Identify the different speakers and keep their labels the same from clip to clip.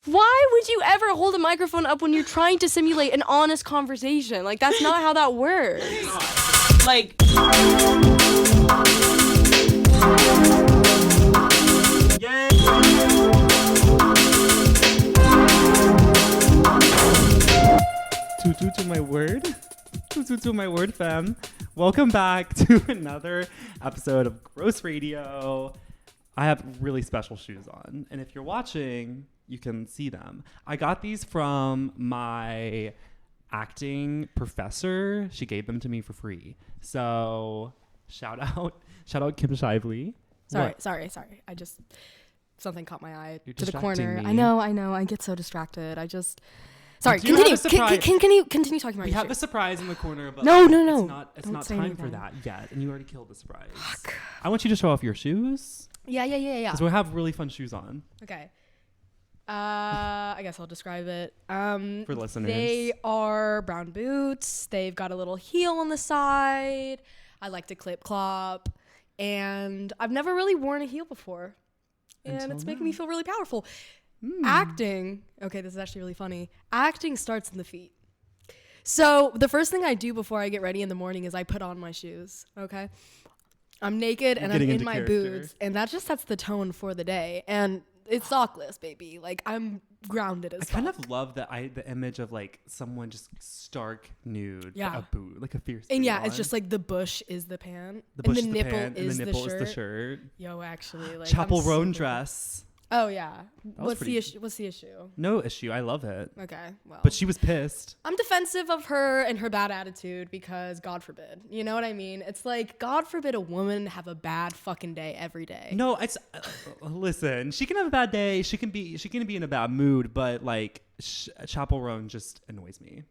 Speaker 1: Why would you ever hold a microphone up when you're trying to simulate an honest conversation? Like, that's not how that works. Like,
Speaker 2: Yay! Toot to my word. Toot to my word, fam. Welcome back to another episode of Gross Radio. I have really special shoes on, and if you're watching, you can see them. I got these from my acting professor. She gave them to me for free. So shout out Kim Shively.
Speaker 1: Sorry. Something caught my eye
Speaker 2: You're
Speaker 1: to the
Speaker 2: distracting
Speaker 1: corner.
Speaker 2: me.
Speaker 1: I know. I get so distracted. Sorry,
Speaker 2: Do you have
Speaker 1: continue.
Speaker 2: a surprise?
Speaker 1: Can you continue talking about
Speaker 2: We
Speaker 1: your
Speaker 2: have a
Speaker 1: shoes?
Speaker 2: surprise in the corner, but
Speaker 1: No.
Speaker 2: It's
Speaker 1: Don't
Speaker 2: not
Speaker 1: say
Speaker 2: time
Speaker 1: anything.
Speaker 2: for that yet, and you already killed the surprise.
Speaker 1: Fuck.
Speaker 2: I want you to show off your shoes.
Speaker 1: Yeah.
Speaker 2: Because we have really fun shoes on
Speaker 1: Okay. I guess I'll describe it.
Speaker 2: for listeners.
Speaker 1: They are brown boots. They've got a little heel on the side. I like to clip clop. And I've never really worn a heel before. And
Speaker 2: Until
Speaker 1: it's making
Speaker 2: now.
Speaker 1: me feel really powerful. Acting, okay, this is actually really funny. Acting starts in the feet. So the first thing I do before I get ready in the morning is I put on my shoes, okay? I'm naked and I'm
Speaker 2: getting
Speaker 1: in
Speaker 2: into
Speaker 1: my
Speaker 2: character.
Speaker 1: boots. And that just sets the tone for the day. And it's sockless, baby. Like, I'm grounded as
Speaker 2: I
Speaker 1: fuck.
Speaker 2: kind of love the image of like someone just stark nude,
Speaker 1: Yeah.
Speaker 2: a boot, like a fierce.
Speaker 1: And
Speaker 2: boot
Speaker 1: yeah,
Speaker 2: on.
Speaker 1: it's just like the bush is the pant.
Speaker 2: the bush
Speaker 1: and
Speaker 2: is
Speaker 1: the
Speaker 2: the
Speaker 1: nipple
Speaker 2: pant,
Speaker 1: is
Speaker 2: and the nipple
Speaker 1: the
Speaker 2: is the shirt.
Speaker 1: Yo, actually, like
Speaker 2: Chapel
Speaker 1: I'm
Speaker 2: Roan
Speaker 1: super-
Speaker 2: dress.
Speaker 1: Oh yeah.
Speaker 2: was
Speaker 1: What's the
Speaker 2: pretty-
Speaker 1: issue? What's the issue?
Speaker 2: No issue. I love it.
Speaker 1: Okay, well.
Speaker 2: But she was pissed.
Speaker 1: I'm defensive of her and her bad attitude because God forbid. You know what I mean? It's like God forbid a woman have a bad fucking day every day.
Speaker 2: No, it's listen. She can have a bad day. She can be in a bad mood. But like Chapel Roan just annoys me.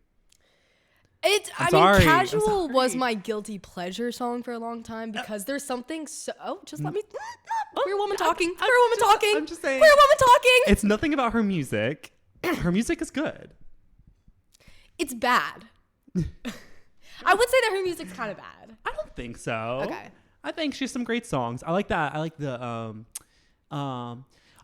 Speaker 1: I
Speaker 2: sorry.
Speaker 1: mean,
Speaker 2: I'm
Speaker 1: Casual was
Speaker 2: sorry.
Speaker 1: my guilty pleasure song for a long time because there's something so. Oh, just let me. Queer woman talking. Queer woman talking.
Speaker 2: I'm just saying.
Speaker 1: Queer woman talking.
Speaker 2: It's nothing about her music. Her music is good.
Speaker 1: It's bad. I would say that her music's kind of bad.
Speaker 2: I don't think so.
Speaker 1: Okay.
Speaker 2: I think she has some great songs. I like that. I like the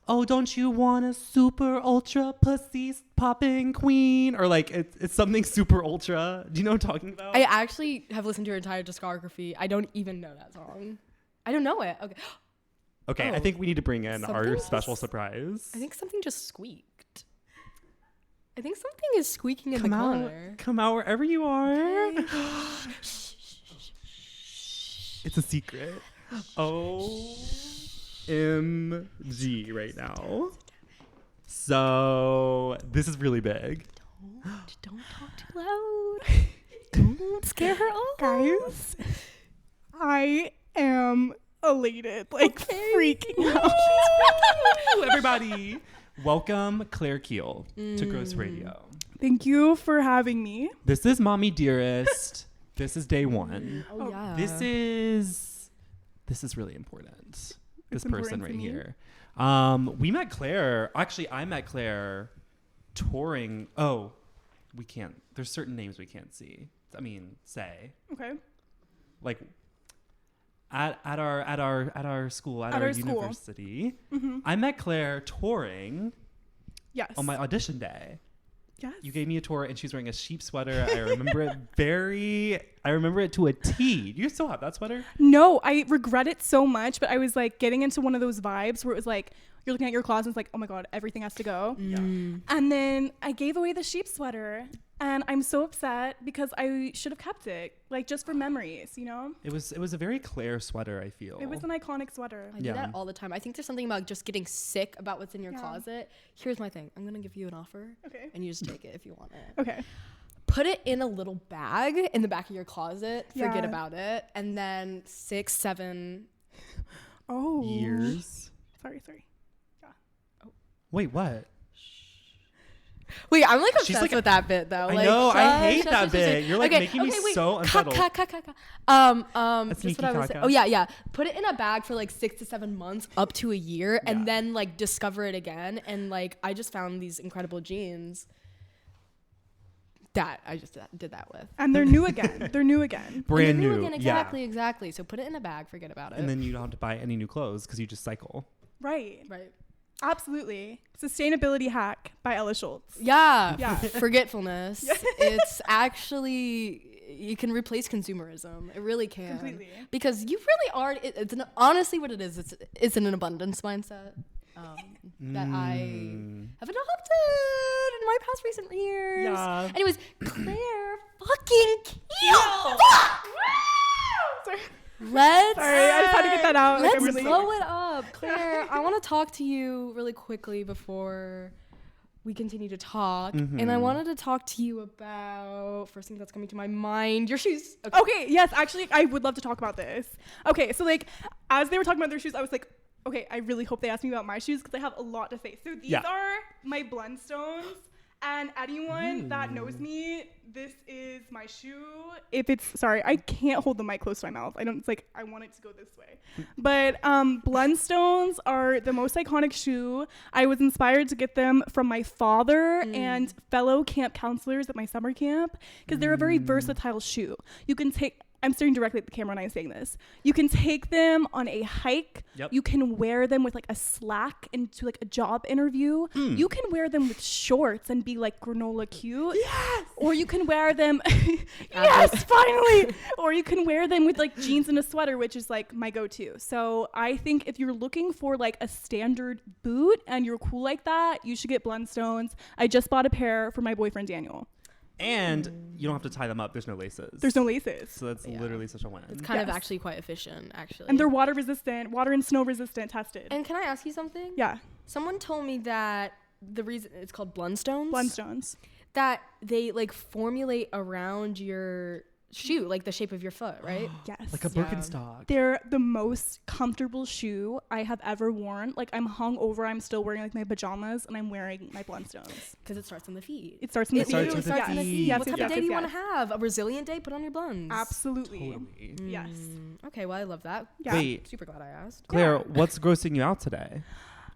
Speaker 2: oh, don't you want a super ultra pussy popping queen? Or like it's something super ultra. Do you know what I'm talking about?
Speaker 1: I actually have listened to her entire discography. I don't even know that song. I don't know it. Okay.
Speaker 2: Okay,
Speaker 1: Oh.
Speaker 2: I think we need to bring in our
Speaker 1: Something
Speaker 2: special
Speaker 1: else?
Speaker 2: surprise.
Speaker 1: I think something just squeaked. I think something is squeaking in the corner.
Speaker 2: Come out wherever you are. It's a secret. OMG right now. So this is really big.
Speaker 1: Don't talk too loud. Don't scare her off.
Speaker 3: Guys, I am elated, like freaking out.
Speaker 2: Hello, everybody. Welcome Claire Keel to Gross Radio.
Speaker 3: Thank you for having me.
Speaker 2: This is Mommy Dearest. This is day one.
Speaker 1: Oh yeah.
Speaker 2: This is really important. This
Speaker 3: It's
Speaker 2: person
Speaker 3: important
Speaker 2: right
Speaker 3: to me.
Speaker 2: here. We met Claire. Actually, I met Claire touring. Oh, we can't. There's certain names we can't say. Say
Speaker 3: Okay.
Speaker 2: like at our school at our
Speaker 3: our school.
Speaker 2: university.
Speaker 3: Mm-hmm.
Speaker 2: I met Claire touring
Speaker 3: Yes.
Speaker 2: on my audition day.
Speaker 3: Yes.
Speaker 2: You gave me a tour and she's wearing a sheep sweater. I remember it to a T. Do you still have that sweater?
Speaker 3: No, I regret it so much, but I was like getting into one of those vibes where it was like you're looking at your closet and it's like, oh my God, everything has to go. And then I gave away the sheep sweater and I'm so upset because I should have kept it, like just for memories, you know?
Speaker 2: It was a very Claire sweater, I feel.
Speaker 3: It was an iconic sweater.
Speaker 1: I do that all the time. I think there's something about just getting sick about what's in your
Speaker 3: Yeah.
Speaker 1: closet. Here's my thing. I'm gonna give you an offer.
Speaker 3: Okay.
Speaker 1: And you just take it if you want it.
Speaker 3: Okay.
Speaker 1: Put it in a little bag in the back of your closet. Forget
Speaker 3: Yeah.
Speaker 1: about it. And then 6, 7.
Speaker 3: Oh.
Speaker 2: years.
Speaker 3: Sorry.
Speaker 2: Wait, what?
Speaker 1: Wait, I'm like
Speaker 2: She's
Speaker 1: obsessed
Speaker 2: like-
Speaker 1: with that bit though.
Speaker 2: I
Speaker 1: Like,
Speaker 2: know, I
Speaker 1: shush,
Speaker 2: hate
Speaker 1: shush,
Speaker 2: that
Speaker 1: shush,
Speaker 2: bit.
Speaker 1: shush.
Speaker 2: You're, like, making me
Speaker 1: wait.
Speaker 2: so unsettled.
Speaker 1: That's
Speaker 2: Sneaky
Speaker 1: what I was saying.
Speaker 2: caca.
Speaker 1: Oh yeah. Put it in a bag for like 6 to 7 months, up to a year,
Speaker 2: Yeah.
Speaker 1: and then like discover it again. And like I just found these incredible jeans that I just did that with.
Speaker 3: And they're new again. They're new again.
Speaker 2: Brand
Speaker 1: And they're
Speaker 2: new.
Speaker 1: again, exactly. So put it in a bag, forget about it.
Speaker 2: And then you don't have to buy any new clothes because you just cycle.
Speaker 3: Right.
Speaker 1: right.
Speaker 3: Absolutely. Sustainability hack. by Ella Schultz.
Speaker 1: Yeah.
Speaker 3: Yeah.
Speaker 1: Forgetfulness. It's actually, you can replace consumerism. It really can.
Speaker 3: Completely.
Speaker 1: Because you really are, honestly what it is, it's an abundance mindset that I have adopted in my past recent years.
Speaker 2: Yeah.
Speaker 1: Anyways, Claire fucking killed. Let's
Speaker 3: Sorry, I just had to get that out.
Speaker 1: Let's
Speaker 3: I'm really-
Speaker 1: blow it up. Claire, I want to talk to you really quickly before we continue to talk. And I wanted to talk to you about, first thing that's coming to my mind, your shoes.
Speaker 3: Okay, yes, actually, I would love to talk about this. Okay, so like, as they were talking about their shoes, I was like, okay, I really hope they ask me about my shoes because I have a lot to say. So these are my Blundstones. And anyone that knows me, this is my shoe. If it's, sorry, I can't hold the mic close to my mouth. It's like, I want it to go this way. But Blundstones are the most iconic shoe. I was inspired to get them from my father and fellow camp counselors at my summer camp because they're a very versatile shoe. You can take, I'm staring directly at the camera when I'm saying this. You can take them on a hike.
Speaker 2: Yep.
Speaker 3: You can wear them with like a slack into like a job interview. You can wear them with shorts and be like granola cute. Yes. Or you can wear them. Yes, finally. Or you can wear them with like jeans and a sweater, which is like my go-to. So I think if you're looking for like a standard boot and you're cool like that, you should get Blundstones. I just bought a pair for my boyfriend Daniel.
Speaker 2: And you don't have to tie them up. There's no laces.
Speaker 3: There's no laces.
Speaker 2: So that's literally such a win.
Speaker 1: It's kind of actually quite efficient, actually.
Speaker 3: And they're water resistant, water and snow resistant, tested.
Speaker 1: And can I ask you something?
Speaker 3: Yeah.
Speaker 1: Someone told me that the reason it's called Blundstones.
Speaker 3: Blundstones.
Speaker 1: That they like formulate around your shoe, like the shape of your foot, right?
Speaker 3: Yes.
Speaker 2: Like a Birkenstock.
Speaker 3: They're the most comfortable shoe I have ever worn. Like I'm hung over, I'm still wearing like my pajamas and I'm wearing my Blundstones.
Speaker 1: Because it starts in the feet.
Speaker 3: It starts in the
Speaker 2: It starts
Speaker 3: feet.
Speaker 2: with the
Speaker 3: Yes.
Speaker 2: feet.
Speaker 3: Yes,
Speaker 1: What
Speaker 3: yes,
Speaker 1: type of
Speaker 3: yes,
Speaker 1: day do you
Speaker 3: yes.
Speaker 1: want to have? A resilient day? Put on your Blunds.
Speaker 3: Absolutely.
Speaker 2: Totally.
Speaker 3: Yes.
Speaker 1: Okay, well, I love that.
Speaker 3: Yeah.
Speaker 2: Wait,
Speaker 1: Super glad I asked.
Speaker 2: Claire, what's grossing you out today?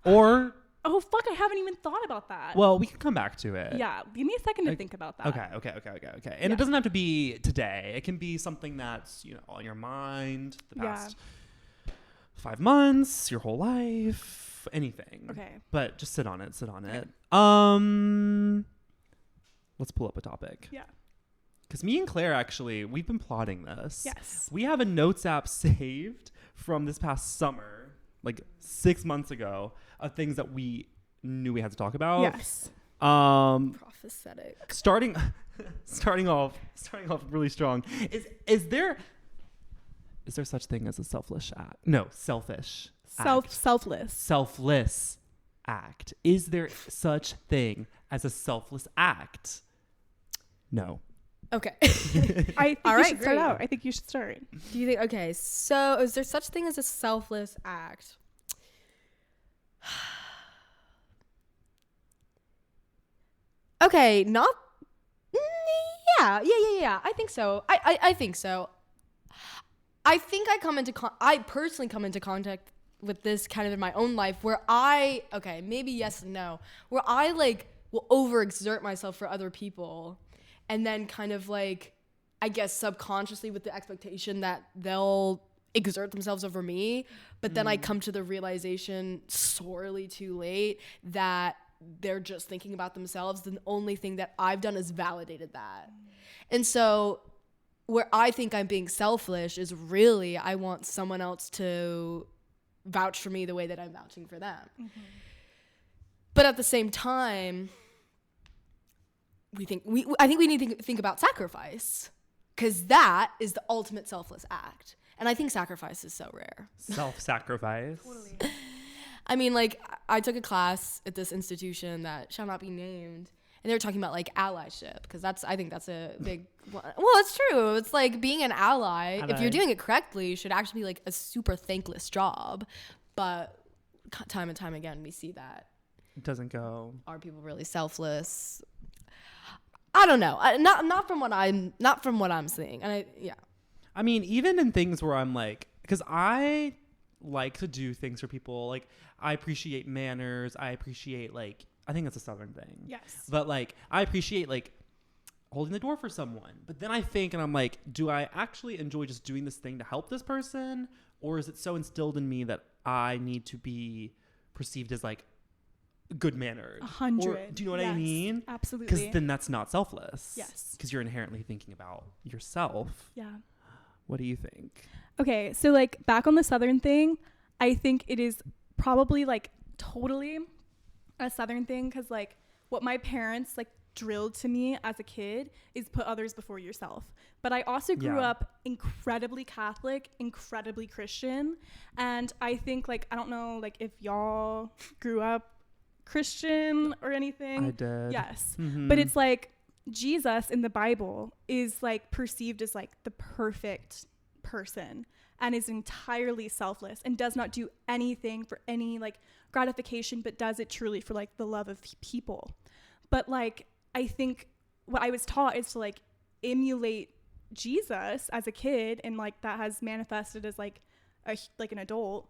Speaker 2: Or,
Speaker 3: Oh fuck, I haven't even thought about that.
Speaker 2: well, we can come back to it.
Speaker 3: Yeah, give me a second to think about that.
Speaker 2: Okay. And it doesn't have to be today. It can be something that's, on your mind the past 5 months, your whole life, anything.
Speaker 3: Okay.
Speaker 2: But just sit on it. Let's pull up a topic.
Speaker 3: Yeah.
Speaker 2: Because me and Claire, actually, we've been plotting this.
Speaker 3: Yes.
Speaker 2: We have a notes app saved from this past summer, like 6 months ago, of things that we knew we had to talk about.
Speaker 3: Yes.
Speaker 1: Prophetic.
Speaker 2: Starting off really strong. Is there such thing as a selfish act? No, selfish. act.
Speaker 3: Selfless.
Speaker 2: Selfless act. Is there such thing as a selfless act? No.
Speaker 1: Okay.
Speaker 3: I think
Speaker 1: All
Speaker 3: you
Speaker 1: right,
Speaker 3: should start
Speaker 1: great.
Speaker 3: out. I think you should start.
Speaker 1: Do you think, okay, so is there such thing as a selfless act? Okay, not, yeah. I think so. I think so. I think I personally come into contact with this kind of in my own life where maybe yes and no, where I like will overexert myself for other people and then kind of like, I guess subconsciously with the expectation that they'll exert themselves over me. But then I come to the realization sorely too late that they're just thinking about themselves. The only thing that I've done is validated that. And so where I think I'm being selfish is really I want someone else to vouch for me the way that I'm vouching for them. Mm-hmm. But at the same time, I think we need to think about sacrifice, because that is the ultimate selfless act. And I think sacrifice is so rare.
Speaker 2: Self-sacrifice.
Speaker 3: Totally.
Speaker 1: I mean, like, I took a class at this institution that shall not be named, and they were talking about like allyship, because I think that's a big one. Well, it's true. It's like being an ally, if you're doing it correctly, should actually be like a super thankless job. But time and time again, we see that.
Speaker 2: It doesn't go.
Speaker 1: Are people really selfless? I don't know. Not from what I'm seeing. And
Speaker 2: I mean, even in things where I'm like, because I like to do things for people. Like, I appreciate manners. I appreciate, like, I think that's a Southern thing.
Speaker 3: Yes.
Speaker 2: But, like, I appreciate, like, holding the door for someone. But then I think, and I'm like, do I actually enjoy just doing this thing to help this person? Or is it so instilled in me that I need to be perceived as, like, good mannered.
Speaker 3: 100.
Speaker 2: Do you know what I
Speaker 3: Yes,
Speaker 2: mean?
Speaker 3: Absolutely.
Speaker 2: Because then that's not selfless.
Speaker 3: Yes.
Speaker 2: Because you're inherently thinking about yourself.
Speaker 3: Yeah.
Speaker 2: What do you think?
Speaker 3: Okay, so like back on the Southern thing, I think it is probably like totally a Southern thing, because like what my parents like drilled to me as a kid is put others before yourself. But I also grew up incredibly Catholic, incredibly Christian, and I think like, I don't know like if y'all grew up Christian or anything.
Speaker 2: I did.
Speaker 3: Yes.
Speaker 2: Mm-hmm.
Speaker 3: But it's like Jesus in the Bible is like perceived as like the perfect person and is entirely selfless and does not do anything for any like gratification, but does it truly for like the love of people. But like, I think what I was taught is to like emulate Jesus as a kid, and like that has manifested as like an adult.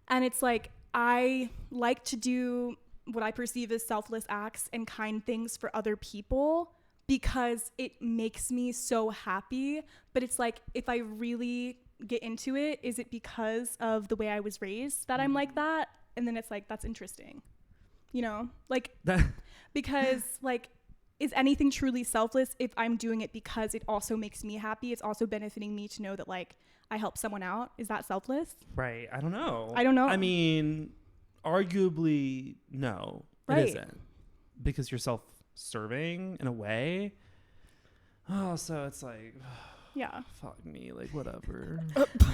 Speaker 3: And it's like, I like to do what I perceive as selfless acts and kind things for other people because it makes me so happy. But it's like, if I really get into it, is it because of the way I was raised that I'm like that? And then it's like, that's interesting, you know, like because like, is anything truly selfless if I'm doing it because it also makes me happy? It's also benefiting me to know that like I help someone out. Is that selfless?
Speaker 2: Right. I don't know.
Speaker 3: I
Speaker 2: mean, arguably, no,
Speaker 3: Right.
Speaker 2: it isn't, because you're self-serving in a way. Oh, so it's like,
Speaker 3: Yeah.
Speaker 2: fuck me, like whatever.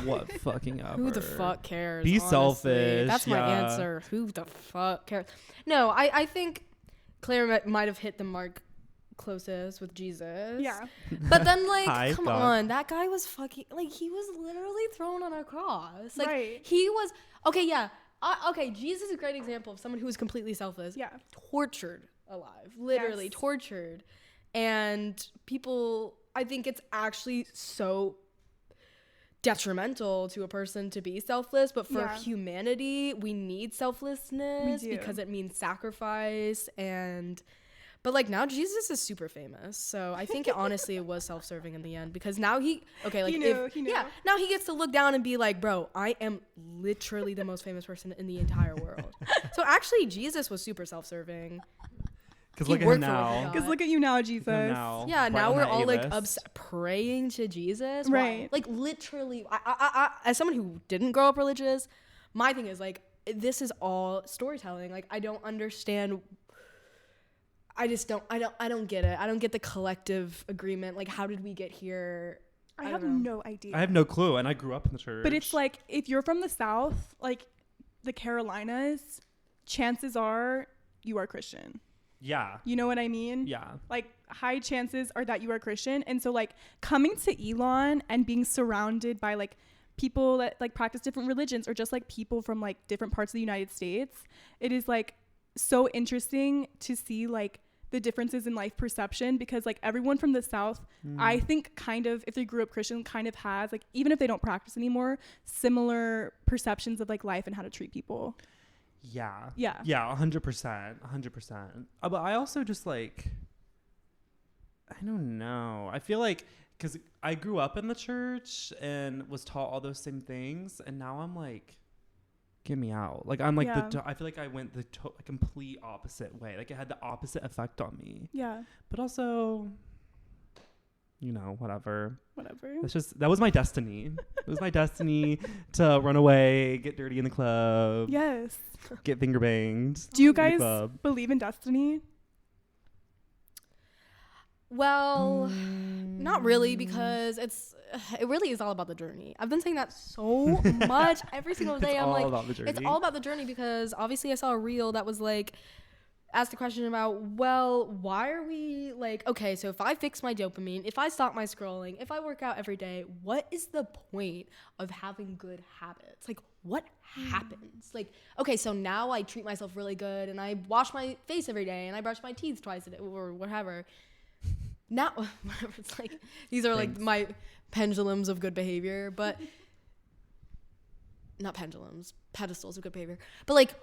Speaker 2: What fucking ever.
Speaker 1: Who the fuck cares?
Speaker 2: Be
Speaker 1: honestly?
Speaker 2: selfish.
Speaker 1: That's my answer. Who the fuck cares? No, I think Claire might have hit the mark closest with Jesus.
Speaker 3: Yeah.
Speaker 1: But then like,
Speaker 2: Hi,
Speaker 1: come
Speaker 2: God.
Speaker 1: on, that guy was fucking like, he was literally thrown on a cross. Like
Speaker 3: Right.
Speaker 1: he was okay. Yeah. Okay. Jesus is a great example of someone who was completely selfless.
Speaker 3: Yeah.
Speaker 1: Tortured alive, literally
Speaker 3: Yes.
Speaker 1: tortured, and people. I think it's actually so detrimental to a person to be selfless, but for humanity, we need selflessness
Speaker 3: We do.
Speaker 1: because it means sacrifice. But like now Jesus is super famous, so I think honestly it was self-serving in the end, because now he knew. Now he gets to look down and be like, bro, I am literally the most famous person in the entire world. So actually Jesus was super self-serving.
Speaker 2: Because
Speaker 1: He
Speaker 2: look at him
Speaker 1: worked for what he
Speaker 2: now.
Speaker 1: got.
Speaker 3: Because look at you now, Jesus.
Speaker 1: Yeah,
Speaker 2: Right
Speaker 1: now
Speaker 2: on
Speaker 1: we're
Speaker 2: that
Speaker 1: all like
Speaker 2: A-list.
Speaker 1: praying to Jesus.
Speaker 3: Right.
Speaker 1: Wow. Like literally, I as someone who didn't grow up religious, my thing is like, this is all storytelling. Like I don't understand. I don't get it. I don't get the collective agreement. Like, how did we get here?
Speaker 3: I have
Speaker 1: don't know.
Speaker 3: no idea.
Speaker 2: I have no clue, and I grew up in the church.
Speaker 3: But it's like, if you're from the South, like the Carolinas, chances are you are Christian.
Speaker 2: yeah,
Speaker 3: You know what I mean?
Speaker 2: yeah.
Speaker 3: Like high chances are that you are Christian. And so like coming to Elon and being surrounded by like people that like practice different religions, or just like people from like different parts of the United States, it is like so interesting to see like the differences in life perception, because like everyone from the South, I think kind of, if they grew up Christian, kind of has like, even if they don't practice anymore, similar perceptions of like life and how to treat people.
Speaker 2: Yeah.
Speaker 3: Yeah.
Speaker 2: Yeah, 100%. 100%. But I also just like, I don't know. I feel like, because I grew up in the church and was taught all those same things, and now I'm like, get me out. Like, I'm like,
Speaker 3: Yeah.
Speaker 2: I feel like I went the complete opposite way. Like, it had the opposite effect on me.
Speaker 3: Yeah.
Speaker 2: But also, you know, whatever.
Speaker 3: Whatever.
Speaker 2: That was my destiny. It was my destiny to run away, get dirty in the club,
Speaker 3: Yes.
Speaker 2: get finger banged.
Speaker 3: Do you
Speaker 2: in the
Speaker 3: guys
Speaker 2: club.
Speaker 3: believe in destiny?
Speaker 1: Well, not really, because it really is all about the journey. I've been saying that so much every single day.
Speaker 2: It's
Speaker 1: I'm
Speaker 2: all
Speaker 1: like,
Speaker 2: about the journey.
Speaker 1: it's all about the journey, because obviously I saw a reel that was like, asked the question about, well, why are we like, okay, so if I fix my dopamine, if I stop my scrolling, if I work out every day, what is the point of having good habits? Like, what happens? Like, okay, so now I treat myself really good, and I wash my face every day, and I brush my teeth twice a day, or whatever. Now, whatever, it's like, these are like my pendulums of good behavior, but not pendulums, pedestals of good behavior. But like,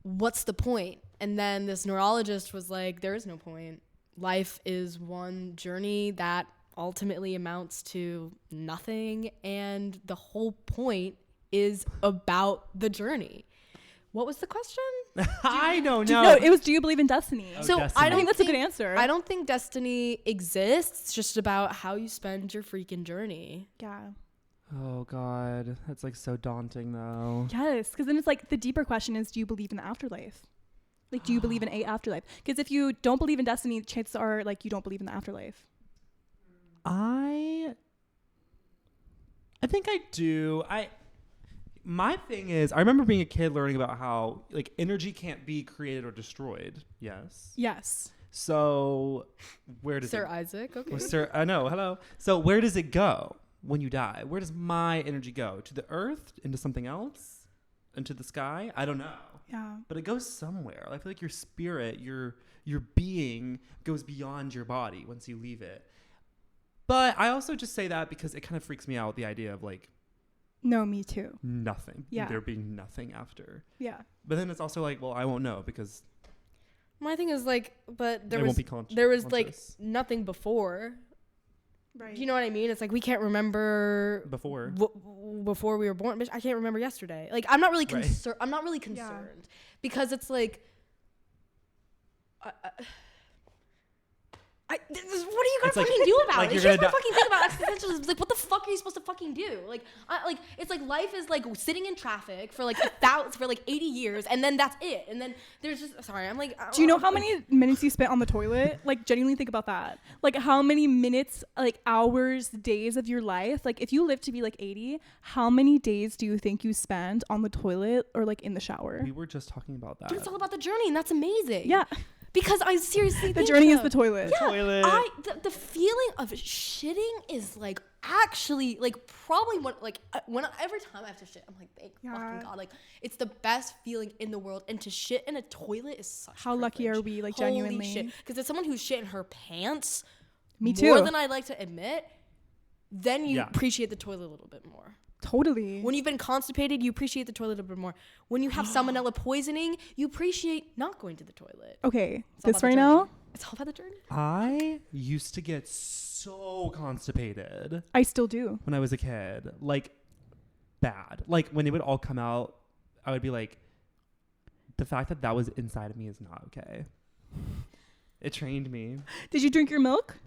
Speaker 1: what's the point? And then this neurologist was like, there is no point. Life is one journey that ultimately amounts to nothing, and the whole point is about the journey. What was the question?
Speaker 2: I don't know.
Speaker 3: No, it was, do you believe in destiny?
Speaker 2: Oh,
Speaker 1: So
Speaker 2: destiny.
Speaker 3: I think that's a good answer.
Speaker 1: I don't think destiny exists. It's just about how you spend your freaking journey.
Speaker 3: Yeah.
Speaker 2: Oh God, that's like so daunting though.
Speaker 3: Yes, because then it's like the deeper question is, do you believe in the afterlife? Like, do you believe in a afterlife? Because if you don't believe in destiny, chances are like you don't believe in the afterlife.
Speaker 2: I think I do. My thing is, I remember being a kid learning about how like energy can't be created or destroyed. Yes.
Speaker 3: Yes.
Speaker 2: So where does
Speaker 1: Sir Isaac, okay.
Speaker 2: Well, sir, I know. Hello. So where does it go when you die? Where does my energy go? To the earth? Into something else? Into the sky? I don't know.
Speaker 3: Yeah.
Speaker 2: But it goes somewhere. I feel like your spirit, your being goes beyond your body once you leave it. But I also just say that because it kind of freaks me out, the idea of like
Speaker 3: No, me too.
Speaker 2: nothing.
Speaker 3: Yeah.
Speaker 2: There being nothing after.
Speaker 3: Yeah.
Speaker 2: But then it's also like, well, I won't know because
Speaker 1: My thing is like, but there
Speaker 2: I
Speaker 1: was
Speaker 2: won't be
Speaker 1: there was like
Speaker 2: conscious.
Speaker 1: nothing before.
Speaker 3: Right.
Speaker 1: Do you know what I mean? It's like we can't remember
Speaker 2: Before.
Speaker 1: before we were born. Bitch, I can't remember yesterday. Like I'm not really
Speaker 2: Right.
Speaker 1: concerned. I'm not really concerned because it's like. What are you gonna
Speaker 2: It's like-
Speaker 1: fucking do about
Speaker 2: like
Speaker 1: it?
Speaker 2: you're
Speaker 1: Here's
Speaker 2: gonna
Speaker 1: my fucking thing about existentialism. Like, what the fuck are you supposed to fucking do? Like, it's like life is like sitting in traffic for like 80 years, and then that's it. And then there's just sorry, I'm like.
Speaker 3: Do you know how many minutes you spent on the toilet? Like, genuinely think about that. Like, how many minutes, like hours, days of your life? Like, if you live to be like 80, how many days do you think you spend on the toilet or like in the shower?
Speaker 2: We were just talking about that.
Speaker 1: Dude, it's all about the journey, and that's amazing.
Speaker 3: Yeah.
Speaker 1: Because I seriously
Speaker 3: The
Speaker 1: think
Speaker 3: journey is
Speaker 1: so.
Speaker 3: the toilet.
Speaker 1: Yeah,
Speaker 2: Toilet.
Speaker 1: the feeling of shitting is like actually like probably every time I have to shit, I'm like, thank fucking God. Like it's the best feeling in the world. And to shit in a toilet is such
Speaker 3: How lucky
Speaker 1: privilege.
Speaker 3: are we, like,
Speaker 1: Holy
Speaker 3: genuinely?
Speaker 1: shit. Because as someone who's shit in her pants,
Speaker 3: Me too.
Speaker 1: more than I'd like to admit, then you
Speaker 2: Yeah.
Speaker 1: appreciate the toilet a little bit more.
Speaker 3: Totally.
Speaker 1: When you've been constipated, you appreciate the toilet a little bit more. When you have salmonella poisoning, you appreciate not going to the toilet.
Speaker 3: Okay,
Speaker 1: It's all
Speaker 3: this
Speaker 1: about the
Speaker 3: right
Speaker 1: journey.
Speaker 3: now,
Speaker 1: It's all about the journey.
Speaker 2: I used to get so constipated
Speaker 3: I still do.
Speaker 2: when I was a kid. Like, bad. Like, when it would all come out, I would be like, the fact that that was inside of me is not okay. It trained me.
Speaker 3: Did you drink your milk?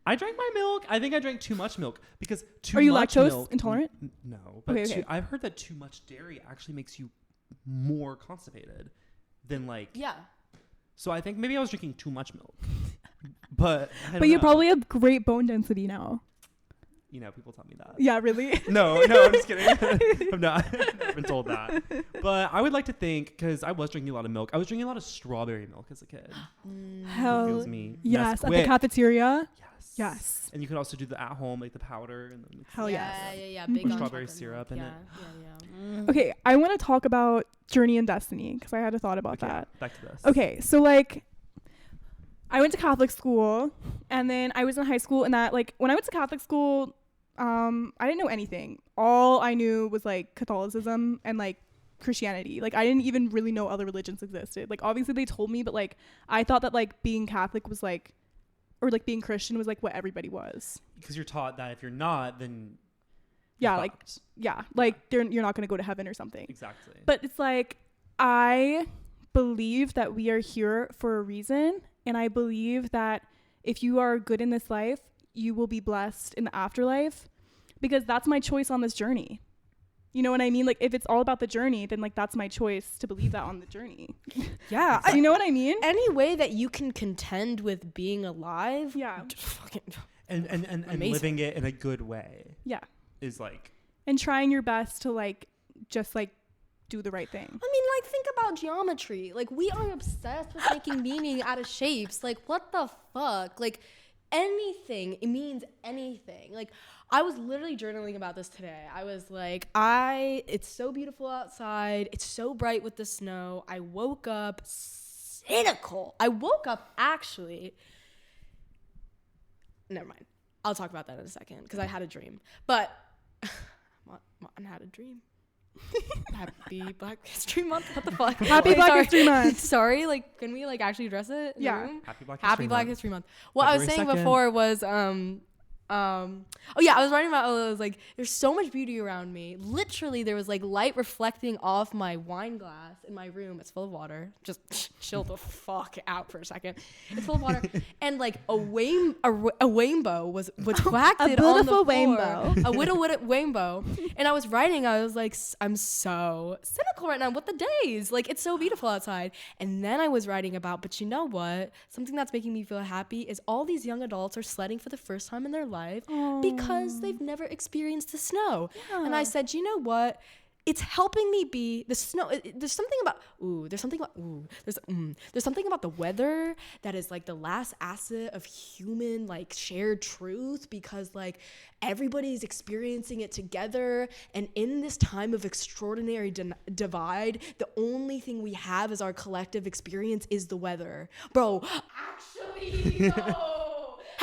Speaker 2: I drank my milk. I think I drank too much milk because too
Speaker 3: Are you
Speaker 2: much
Speaker 3: lactose
Speaker 2: milk,
Speaker 3: intolerant?
Speaker 2: No, but
Speaker 3: Okay.
Speaker 2: I've heard that too much dairy actually makes you more constipated than like.
Speaker 1: Yeah.
Speaker 2: So I think maybe I was drinking too much milk, but I
Speaker 3: But
Speaker 2: don't
Speaker 3: you
Speaker 2: know.
Speaker 3: probably have great bone density now.
Speaker 2: You know, people tell me that.
Speaker 3: Yeah, really?
Speaker 2: No, I'm just kidding. I've never been told that. But I would like to think, because I was drinking a lot of milk, I was drinking a lot of strawberry milk as a kid.
Speaker 3: Hell
Speaker 2: Feels me.
Speaker 3: yes. At the
Speaker 2: Nesquik.
Speaker 3: cafeteria?
Speaker 2: Yes.
Speaker 3: Yes.
Speaker 2: And you could also do the at home, like the powder and the
Speaker 3: Hell yes.
Speaker 1: Yeah.
Speaker 3: Mhm.
Speaker 1: Big
Speaker 3: With
Speaker 1: on
Speaker 2: strawberry
Speaker 1: chocolate
Speaker 2: syrup
Speaker 1: milk.
Speaker 2: in it.
Speaker 1: Yeah.
Speaker 3: Okay, I want to talk about journey and destiny because I had a thought about
Speaker 2: Okay,
Speaker 3: that.
Speaker 2: back to this.
Speaker 3: Okay, so like I went to Catholic school and then I was in high school and that like when I went to Catholic school, I didn't know anything. All I knew was like Catholicism and like Christianity. Like I didn't even really know other religions existed. Like obviously they told me, but like I thought that like being Catholic was like or like being Christian was like what everybody was.
Speaker 2: Because you're taught that if you're not, then
Speaker 3: Yeah,
Speaker 2: you're
Speaker 3: like
Speaker 2: fucked.
Speaker 3: yeah, like you're not going to go to heaven or something.
Speaker 2: Exactly.
Speaker 3: But it's like I believe that we are here for a reason, and I believe that if you are good in this life, you will be blessed in the afterlife because that's my choice on this journey. You know what I mean? Like if it's all about the journey, then like that's my choice to believe that on the journey.
Speaker 1: Yeah.
Speaker 3: You know what I mean?
Speaker 1: Any way that you can contend with being alive,
Speaker 3: Yeah.
Speaker 1: just fucking
Speaker 2: and
Speaker 1: Amazing.
Speaker 2: living it in a good way
Speaker 3: Yeah.
Speaker 2: is like,
Speaker 3: And trying your best to like just like do the right thing.
Speaker 1: I mean, like, think about geometry. Like, we are obsessed with making meaning out of shapes. Like, what the fuck? Like, anything, it means anything. Like, I was literally journaling about this today. I was like, it's so beautiful outside. It's so bright with the snow. I woke up cynical. I woke up actually. Never mind. I'll talk about that in a second because I had a dream. But I had a dream. Happy Black History Month. What the fuck?
Speaker 3: Happy
Speaker 1: Wait,
Speaker 3: Black
Speaker 1: sorry.
Speaker 3: History Month.
Speaker 1: Sorry, like, can we like actually address it? In the
Speaker 3: Yeah.
Speaker 1: room?
Speaker 2: Happy Black
Speaker 1: Happy
Speaker 2: History
Speaker 1: Black
Speaker 2: Month.
Speaker 1: History Month. What I was
Speaker 2: February
Speaker 1: saying
Speaker 2: 2nd.
Speaker 1: before was Oh yeah, I was writing about. I was like, there's so much beauty around me. Literally, there was like light reflecting off my wine glass in my room. It's full of water. Just chill the fuck out for a second. It's full of water, and like a rainbow was reflected on the floor.
Speaker 3: Rainbow.
Speaker 1: A little rainbow. And I was writing. I was like, I'm so cynical right now. What the days? Like, it's so beautiful outside. And then I was writing about, but you know what? Something that's making me feel happy is all these young adults are sledding for the first time in their life because they've never experienced the snow. Yeah. And I said, you know what? It's helping me be the snow. There's something about the weather that is like the last asset of human like shared truth, because like everybody's experiencing it together. And in this time of extraordinary divide, the only thing we have as our collective experience is the weather. Bro,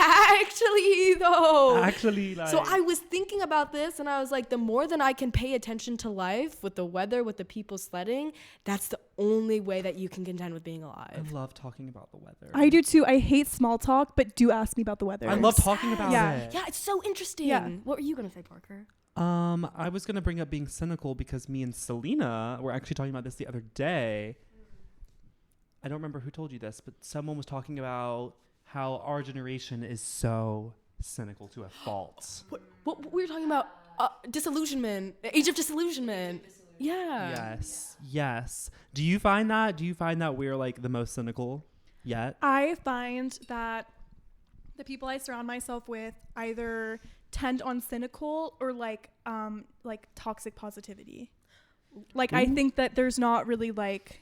Speaker 1: actually, like, so I was thinking about this, and I was like, the more that I can pay attention to life with the weather, with the people sledding, that's the only way that you can contend with being alive.
Speaker 2: I love talking about the weather.
Speaker 3: I do too. I hate small talk, but do ask me about the weather.
Speaker 2: I love talking about it.
Speaker 1: Yeah, it's so interesting. Yeah. What were you gonna say, Parker?
Speaker 2: I was gonna bring up being cynical because me and Selena were actually talking about this the other day. I don't remember who told you this, but someone was talking about how our generation is so cynical to a fault.
Speaker 1: What we were talking about? Disillusionment, age of disillusionment. Yeah.
Speaker 2: Yes. Do you find that we're like the most cynical yet?
Speaker 3: I find that the people I surround myself with either tend on cynical or like toxic positivity. Like, I think that there's not really like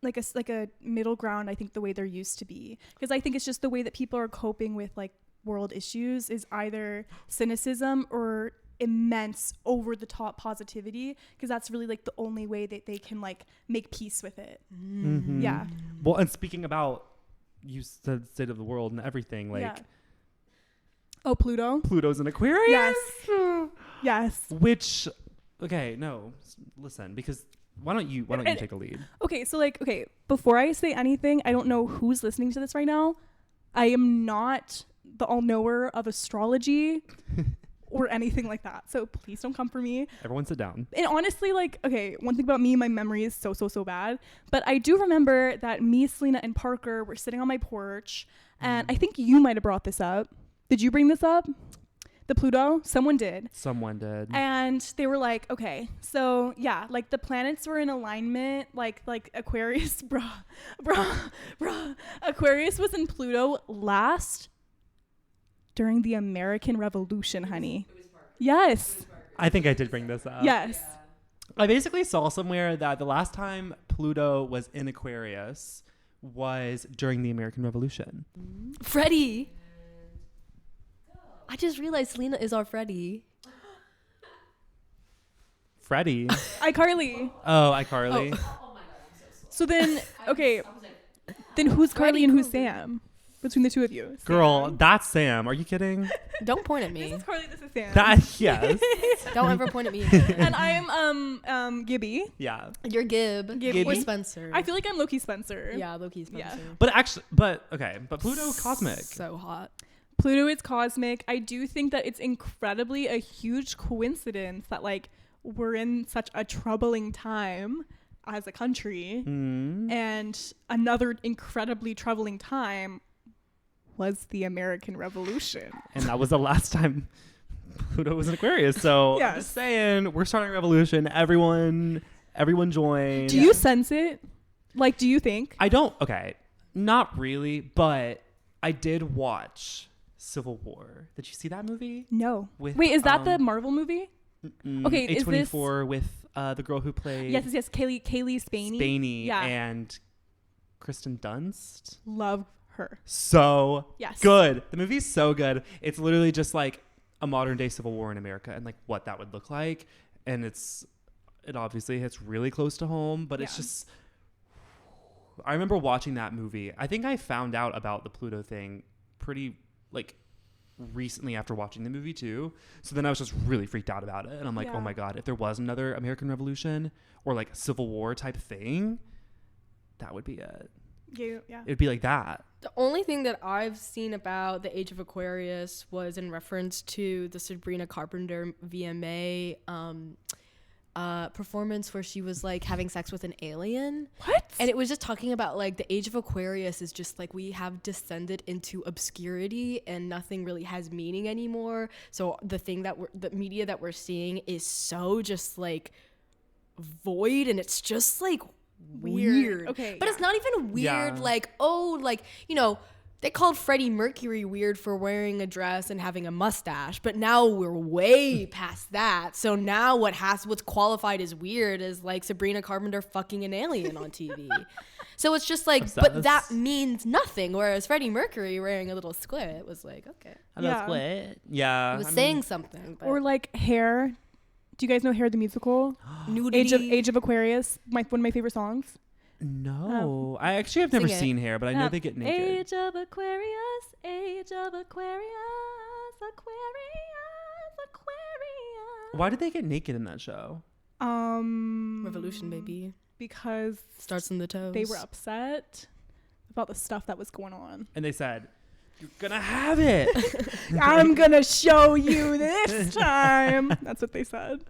Speaker 3: a middle ground. I think the way there used to be, because I think it's just the way that people are coping with like world issues is either cynicism or immense over the top positivity, because that's really like the only way that they can like make peace with it.
Speaker 2: Mm-hmm.
Speaker 3: Yeah.
Speaker 2: Well, and speaking about, you said state of the world and everything, like Pluto's an Aquarius.
Speaker 3: Yes.
Speaker 2: Which, okay, no, listen, because why don't you take a lead?
Speaker 3: Okay, so like, before I say anything, I don't know who's listening to this right now. I am not the all-knower of astrology or anything like that. So please don't come for me.
Speaker 2: Everyone sit down.
Speaker 3: And honestly, like, okay, one thing about me, my memory is so bad. But I do remember that me, Selena, and Parker were sitting on my porch. And I think you might have brought this up. Did you bring this up? The Pluto? Someone did. And they were like, okay, so yeah, like the planets were in alignment, like Aquarius, bruh. Aquarius was in Pluto last during the American Revolution, honey. Yes.
Speaker 2: I think I did bring this up.
Speaker 3: Yes.
Speaker 2: I basically saw somewhere that the last time Pluto was in Aquarius was during the American Revolution.
Speaker 1: Freddie. I just realized Selena is our Freddie.
Speaker 2: Freddie?
Speaker 3: iCarly.
Speaker 2: Oh, iCarly.
Speaker 4: Oh my god, I'm so slow.
Speaker 3: So then, okay, then who's Carly and who's Sam? Between the two of you.
Speaker 2: Girl, that's Sam. Are you kidding?
Speaker 1: Don't point at me.
Speaker 3: This is Carly, this is Sam.
Speaker 2: Yes.
Speaker 1: Don't ever point at me.
Speaker 3: And I am Gibby.
Speaker 2: Yeah.
Speaker 1: You're Gibby. Or Spencer.
Speaker 3: I feel like I'm Loki Spencer.
Speaker 1: Yeah, Loki Spencer. Yeah.
Speaker 2: But Pluto cosmic.
Speaker 1: So hot.
Speaker 3: Pluto is cosmic. I do think that it's incredibly a huge coincidence that like we're in such a troubling time as a country, and another incredibly troubling time was the American Revolution.
Speaker 2: And that was the last time Pluto was in Aquarius. So
Speaker 3: yes.
Speaker 2: I'm just saying, we're starting a revolution. Everyone join.
Speaker 3: Do you sense it? Like, do you think?
Speaker 2: I don't. Okay, not really, but I did watch Civil War. Did you see that movie?
Speaker 3: No.
Speaker 2: Wait,
Speaker 3: is that the Marvel movie? Okay, is this
Speaker 2: A24 with the girl who played
Speaker 3: yes, Kaylee Spaney. Yeah.
Speaker 2: And Kristen Dunst?
Speaker 3: Love her.
Speaker 2: So
Speaker 3: yes.
Speaker 2: Good. The movie's so good. It's literally just like a modern day Civil War in America and like what that would look like. And it obviously hits really close to home, but it's just, I remember watching that movie. I think I found out about the Pluto thing pretty like recently after watching the movie too. So then I was just really freaked out about it. And I'm like, oh my God, if there was another American Revolution or like Civil War type thing, that would be it.
Speaker 3: Yeah.
Speaker 2: It'd be like that.
Speaker 1: The only thing that I've seen about the Age of Aquarius was in reference to the Sabrina Carpenter VMA performance where she was like having sex with an alien.
Speaker 3: What?
Speaker 1: And it was just talking about like the Age of Aquarius is just like we have descended into obscurity and nothing really has meaning anymore. So the media that we're seeing is so just like void, and it's just like weird.
Speaker 3: Okay.
Speaker 1: But it's not even weird like, oh, like, you know, they called Freddie Mercury weird for wearing a dress and having a mustache, but now we're way past that. So now what's qualified as weird is like Sabrina Carpenter fucking an alien on TV. So it's just like, but that means nothing. Whereas Freddie Mercury wearing a little squid was like, okay,
Speaker 2: Squid. Yeah.
Speaker 1: it was saying something. But
Speaker 3: Or like Hair. Do you guys know Hair the musical?
Speaker 1: nudity.
Speaker 3: Age of Aquarius. One of my favorite songs.
Speaker 2: No, I actually have never
Speaker 1: Sing it.
Speaker 2: seen Hair, but I know they get naked.
Speaker 3: Age of Aquarius, Age of Aquarius, Aquarius.
Speaker 2: Why did they get naked in that show?
Speaker 1: Revolution, baby.
Speaker 3: Because
Speaker 1: Starts in the toes.
Speaker 3: they were upset about the stuff that was going on.
Speaker 2: And they said, "You're gonna have it."
Speaker 3: I'm gonna show you this time. That's what they said.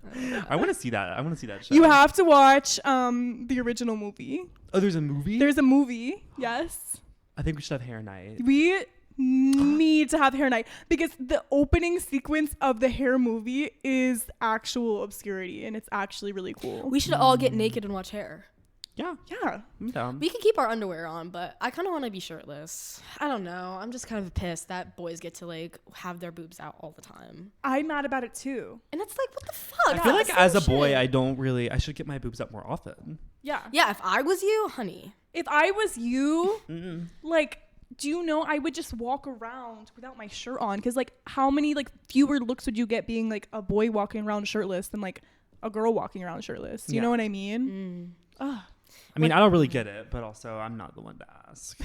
Speaker 2: I want to see that. I want to see that show.
Speaker 3: You have to watch the original movie.
Speaker 2: Oh, there's a movie.
Speaker 3: There's a movie. Yes.
Speaker 2: I think we should have Hair Night.
Speaker 3: We need to have Hair Night because the opening sequence of the Hair movie is actual obscurity and it's actually really cool.
Speaker 1: We should all get naked and watch Hair.
Speaker 2: Yeah,
Speaker 3: Yeah.
Speaker 2: I'm down.
Speaker 1: We can keep our underwear on, but I kind of want to be shirtless. I don't know. I'm just kind of pissed that boys get to like have their boobs out all the time.
Speaker 3: I'm mad about it too.
Speaker 1: And it's like, what the fuck?
Speaker 2: I feel like
Speaker 1: That's
Speaker 2: as a
Speaker 1: some
Speaker 2: boy,
Speaker 1: shit.
Speaker 2: I should get my boobs up more often.
Speaker 3: Yeah.
Speaker 1: Yeah, if I was you, honey.
Speaker 3: If I was you,
Speaker 2: Mm-mm.
Speaker 3: like, do you know I would just walk around without my shirt on? Because like, how many like fewer looks would you get being like a boy walking around shirtless than like a girl walking around shirtless? You
Speaker 2: Yeah.
Speaker 3: know what I mean? Ugh.
Speaker 2: I mean, I don't really get it, but also I'm not the one to ask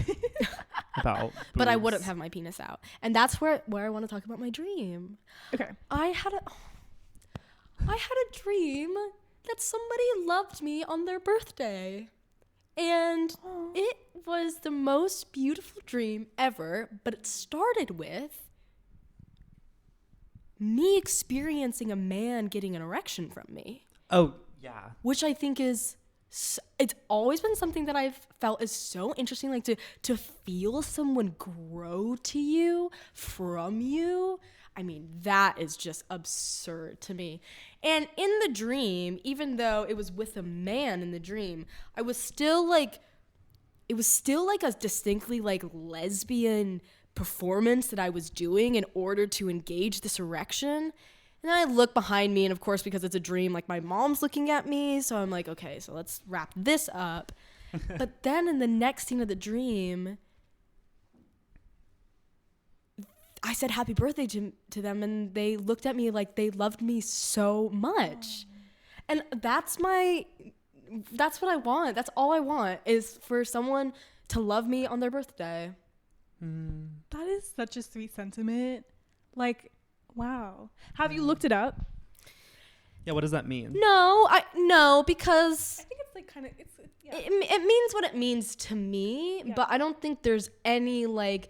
Speaker 2: about.
Speaker 1: But I
Speaker 2: boobs.
Speaker 1: wouldn't have my penis out. And that's where I want to talk about my dream.
Speaker 3: Okay.
Speaker 1: I had a dream that somebody loved me on their birthday. And it was the most beautiful dream ever, but it started with me experiencing a man getting an erection from me.
Speaker 2: Oh yeah.
Speaker 1: Which I think is, it's always been something that I've felt is so interesting, like to feel someone grow to you from you. I mean, that is just absurd to me. And in the dream, even though it was with a man in the dream, it was still like a distinctly like lesbian performance that I was doing in order to engage this erection. And then I look behind me, and of course, because it's a dream, like my mom's looking at me. So I'm like, okay, so let's wrap this up. But then in the next scene of the dream, I said happy birthday to them, and they looked at me like they loved me so much. And that's what I want. That's all I want is for someone to love me on their birthday.
Speaker 3: That is such a sweet sentiment. Like, wow. Have you looked it up?
Speaker 2: Yeah. What does that mean?
Speaker 1: No, because
Speaker 3: I think it's like kind of
Speaker 1: it means what it means to me,
Speaker 3: Yeah.
Speaker 1: but I don't think there's any like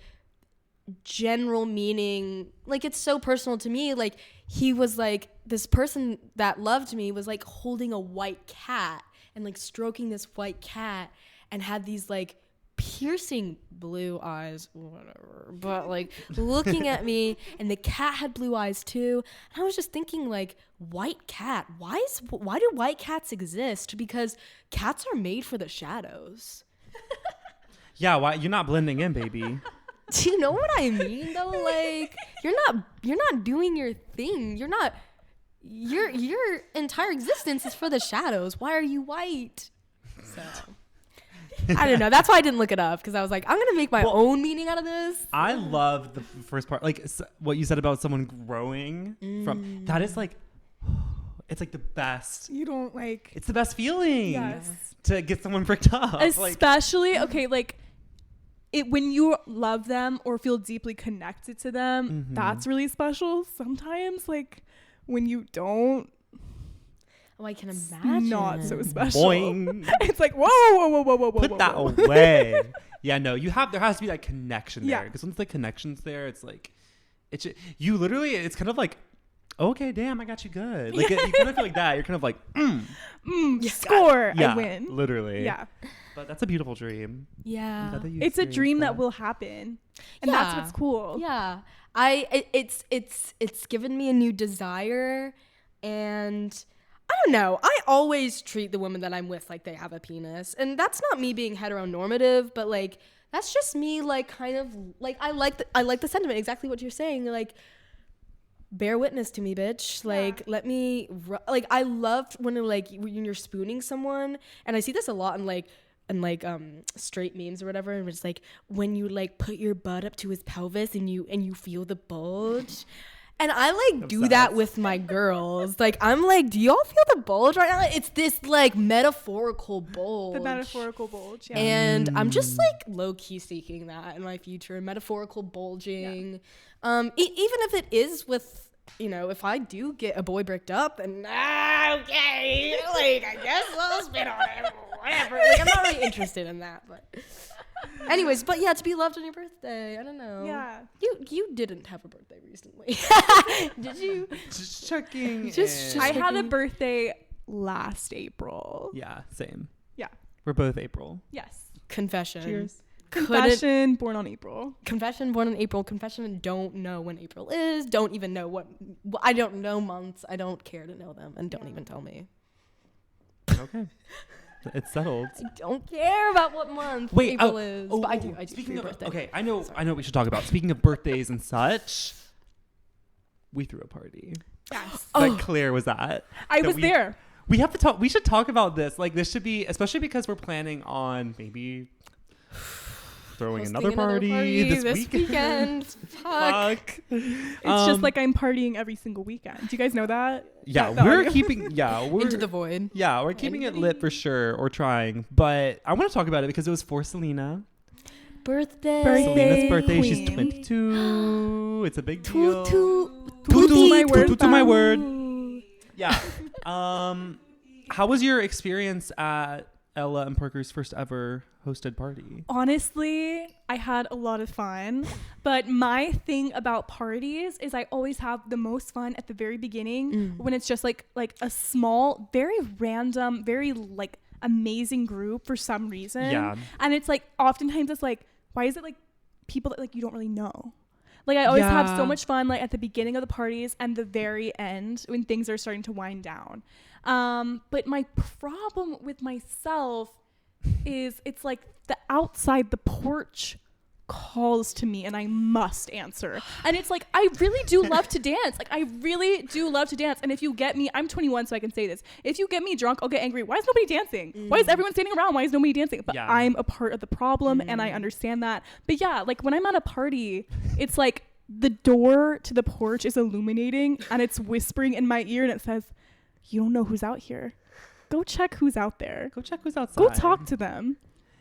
Speaker 1: general meaning. Like, it's so personal to me. Like, he was like, this person that loved me was like holding a white cat and like stroking this white cat and had these like piercing blue eyes, whatever, but like looking at me, and the cat had blue eyes too. And I was just thinking, like, white cat, why do white cats exist? Because cats are made for the shadows.
Speaker 2: Yeah. Why you're not blending in, baby?
Speaker 1: Do you know what I mean though? Like, you're not doing your thing. Your entire existence is for the shadows. Why are you white? So I don't know. That's why I didn't look it up, because I was like, I'm gonna make my own meaning out of this.
Speaker 2: I love the first part, like what you said about someone growing from. That is like, it's like the best.
Speaker 3: You don't like.
Speaker 2: It's the best feeling.
Speaker 3: Yes.
Speaker 2: To get someone bricked up.
Speaker 3: Especially, okay, like, it when you love them or feel deeply connected to them, that's really special. Sometimes, like, when you don't.
Speaker 1: Oh, I can imagine.
Speaker 3: Not so special.
Speaker 2: Boing.
Speaker 3: It's like, whoa.
Speaker 2: Put that
Speaker 3: whoa.
Speaker 2: away. Yeah, no, there has to be that connection there.
Speaker 3: Yeah.
Speaker 2: Because once the connection's there, it's like, you literally, it's kind of like, okay, damn, I got you good. Like, you kind of feel like that. You're kind of like,
Speaker 3: Score.
Speaker 2: yeah,
Speaker 3: I win.
Speaker 2: literally.
Speaker 3: Yeah.
Speaker 2: But that's a beautiful dream.
Speaker 1: Yeah.
Speaker 2: I'm glad that you
Speaker 3: It's a
Speaker 2: experienced
Speaker 3: dream that will happen. And that's
Speaker 1: Yeah.
Speaker 3: what's cool.
Speaker 1: Yeah. It's given me a new desire, and I don't know. I always treat the women that I'm with like they have a penis. And that's not me being heteronormative, but like that's just me like kind of like I like the sentiment, exactly what you're saying. Like, bear witness to me, bitch. Like, let me like I love when you're spooning someone, and I see this a lot in straight memes or whatever, and it's like when you like put your butt up to his pelvis and you feel the bulge. And I like do that with my girls. Like, I'm like, do y'all feel the bulge right now? It's this like metaphorical bulge.
Speaker 3: The metaphorical bulge. Yeah.
Speaker 1: And I'm just like low key seeking that in my future, metaphorical bulging. Even if it is with, if I do get a boy bricked up, then okay, like I guess I'll spit on it, whatever. Like, I'm not really interested in that, but. Anyways, but yeah, to be loved on your birthday. I don't know.
Speaker 3: Yeah.
Speaker 1: You didn't have a birthday recently. Did you?
Speaker 2: Just checking.
Speaker 3: I had a birthday last April.
Speaker 2: Yeah, same.
Speaker 3: Yeah.
Speaker 2: We're both April.
Speaker 3: Yes.
Speaker 1: Confession.
Speaker 3: Cheers. Confession, born on April.
Speaker 1: Confession, born in April. Confession, don't know when April is. Don't even know what. I don't know months. I don't care to know them, and don't even tell me.
Speaker 2: Okay. It's settled.
Speaker 1: I don't care about what month April is. But I do.
Speaker 2: Speaking of
Speaker 1: birthday.
Speaker 2: okay, I know what we should talk about. Speaking of birthdays and such, we threw a party.
Speaker 3: Yes.
Speaker 2: That Claire was at.
Speaker 3: I was there.
Speaker 2: We have to talk. We should talk about this. Like, this should be, especially because we're planning on maybe throwing
Speaker 1: Hosting
Speaker 2: another party this
Speaker 1: weekend. Fuck.
Speaker 3: It's just like I'm partying every single weekend. Do you guys know that?
Speaker 2: Yeah,
Speaker 3: That
Speaker 2: we're
Speaker 3: audio?
Speaker 2: keeping. Yeah, we're
Speaker 1: Into the void.
Speaker 2: Yeah, we're keeping it lit for sure, or trying. But I want to talk about it because it was for Selena.
Speaker 1: Birthday.
Speaker 2: Selena's birthday.
Speaker 3: Queen.
Speaker 2: She's 22. It's a big deal.
Speaker 3: Toot
Speaker 2: to my
Speaker 3: fam.
Speaker 2: word. Yeah. How was your experience at Ella and Parker's first ever hosted party?
Speaker 3: Honestly, I had a lot of fun, but my thing about parties is I always have the most fun at the very beginning when it's just like a small, very random, very like amazing group for some reason.
Speaker 2: Yeah.
Speaker 3: And it's like oftentimes it's like, why is it like people that like you don't really know? Like I always have so much fun like at the beginning of the parties and the very end when things are starting to wind down. But my problem with myself is it's like the outside the porch calls to me and I must answer. And it's like I really do love to dance. Like I really do love to dance. And if you get me, I'm 21 so I can say this. If you get me drunk, I'll get angry. Why is nobody dancing? Why is everyone standing around? Why is nobody dancing? But I'm a part of the problem and I understand that. But yeah, like when I'm at a party, it's like the door to the porch is illuminating and it's whispering in my ear and it says, "You don't know who's out here. Go check who's out there.
Speaker 2: Go check who's outside.
Speaker 3: Go talk to them.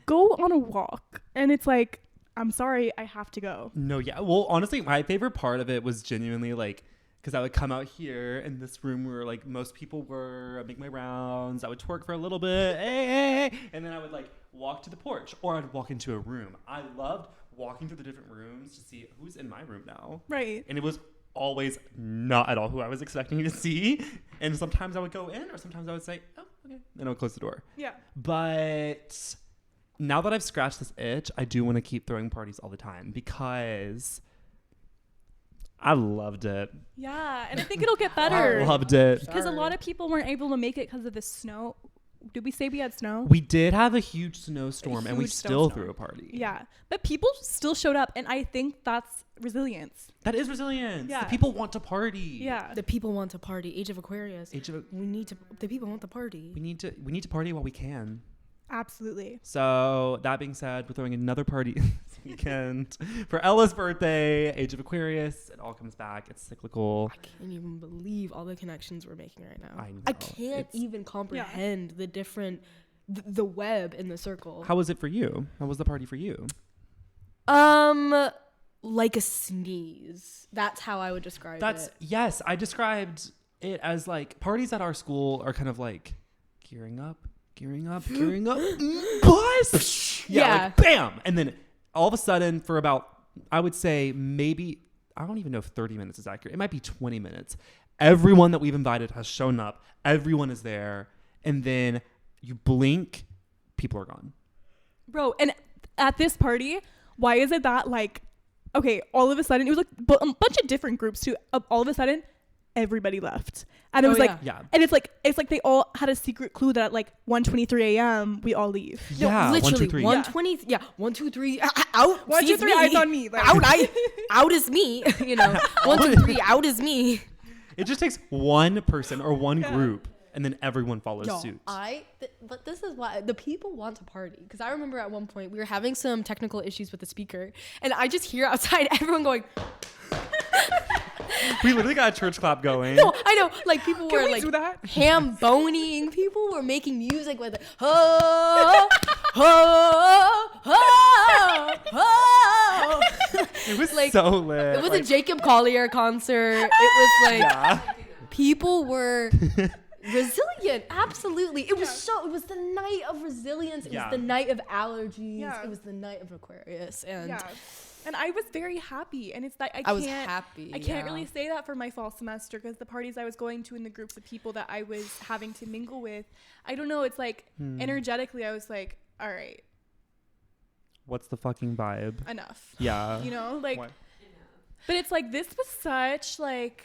Speaker 3: Go on a walk." And it's like, I'm sorry, I have to go.
Speaker 2: No, yeah. Well, honestly, my favorite part of it was genuinely like, because I would come out here in this room where like most people were, I'd make my rounds, I would twerk for a little bit, hey, and then I would like walk to the porch or I'd walk into a room. I loved walking through the different rooms to see who's in my room now.
Speaker 3: Right.
Speaker 2: And it was always not at all who I was expecting to see. And sometimes I would go in or sometimes I would say, oh, okay. Then I would close the door.
Speaker 3: Yeah.
Speaker 2: But now that I've scratched this itch, I do want to keep throwing parties all the time because I loved it.
Speaker 3: Yeah. And I think it'll get better.
Speaker 2: I loved it.
Speaker 3: Because a lot of people weren't able to make it because of the snow. Did we say we had snow?
Speaker 2: We did have a huge snowstorm and we
Speaker 3: huge
Speaker 2: still
Speaker 3: snowstorm.
Speaker 2: threw a party.
Speaker 3: Yeah. But people still showed up. And I think that's resilience.
Speaker 2: That is resilience.
Speaker 3: Yeah.
Speaker 2: The people want to party.
Speaker 3: Yeah.
Speaker 1: The people want to party. Age of Aquarius. The people want the party.
Speaker 2: We need to party while we can.
Speaker 3: Absolutely.
Speaker 2: So that being said, we're throwing another party this weekend for Ella's birthday, Age of Aquarius. It all comes back. It's cyclical.
Speaker 1: I can't even believe all the connections we're making right now.
Speaker 2: I know.
Speaker 1: I can't even comprehend the different, the web in the circle.
Speaker 2: How was it for you? How was the party for you?
Speaker 1: Like a sneeze. That's how I would describe it.
Speaker 2: Yes, I described it as like parties at our school are kind of like gearing up. Bus!
Speaker 1: Yeah.
Speaker 2: Like bam! And then all of a sudden for about, I would say maybe, I don't even know if 30 minutes is accurate. It might be 20 minutes. Everyone that we've invited has shown up. Everyone is there. And then you blink, people are gone.
Speaker 3: Bro, and at this party, why is it that like, okay, all of a sudden, it was like a bunch of different groups too. All of a sudden, everybody left. And it was like, and it's like they all had a secret clue that at like 1:23 a.m. we all leave.
Speaker 2: Yeah,
Speaker 1: no, literally
Speaker 2: 1:23.
Speaker 1: 1:20. Yeah, 1, 2, 3. Out.
Speaker 3: 1, 2, 3. Eyes on me. Like.
Speaker 1: Out is me. You know, 1, 2, 3. Out is me.
Speaker 2: It just takes one person or one group, and then everyone follows suit.
Speaker 1: But this is why the people want to party. Because I remember at one point we were having some technical issues with the speaker, and I just hear outside everyone going.
Speaker 2: We literally got a church clap going.
Speaker 1: No, I know. Like people
Speaker 3: Can
Speaker 1: were
Speaker 3: we
Speaker 1: like
Speaker 3: do that?
Speaker 1: ham-boning. People were making music with ho, ho, ho, ho.
Speaker 2: It was
Speaker 1: like,
Speaker 2: so lit.
Speaker 1: It was a Jacob Collier concert. It was like people were resilient. Absolutely. It was it was the night of resilience. It was the night of allergies.
Speaker 3: Yeah.
Speaker 1: It was the night of Aquarius. And
Speaker 3: and I was very happy. And it's that I
Speaker 1: was happy.
Speaker 3: I can't really say that for my fall semester because the parties I was going to and the groups of people that I was having to mingle with, I don't know. It's like energetically, I was like, all right.
Speaker 2: What's the fucking vibe?
Speaker 3: Enough.
Speaker 2: Yeah.
Speaker 3: You know, like,
Speaker 2: What?
Speaker 3: but it's like, this was such like,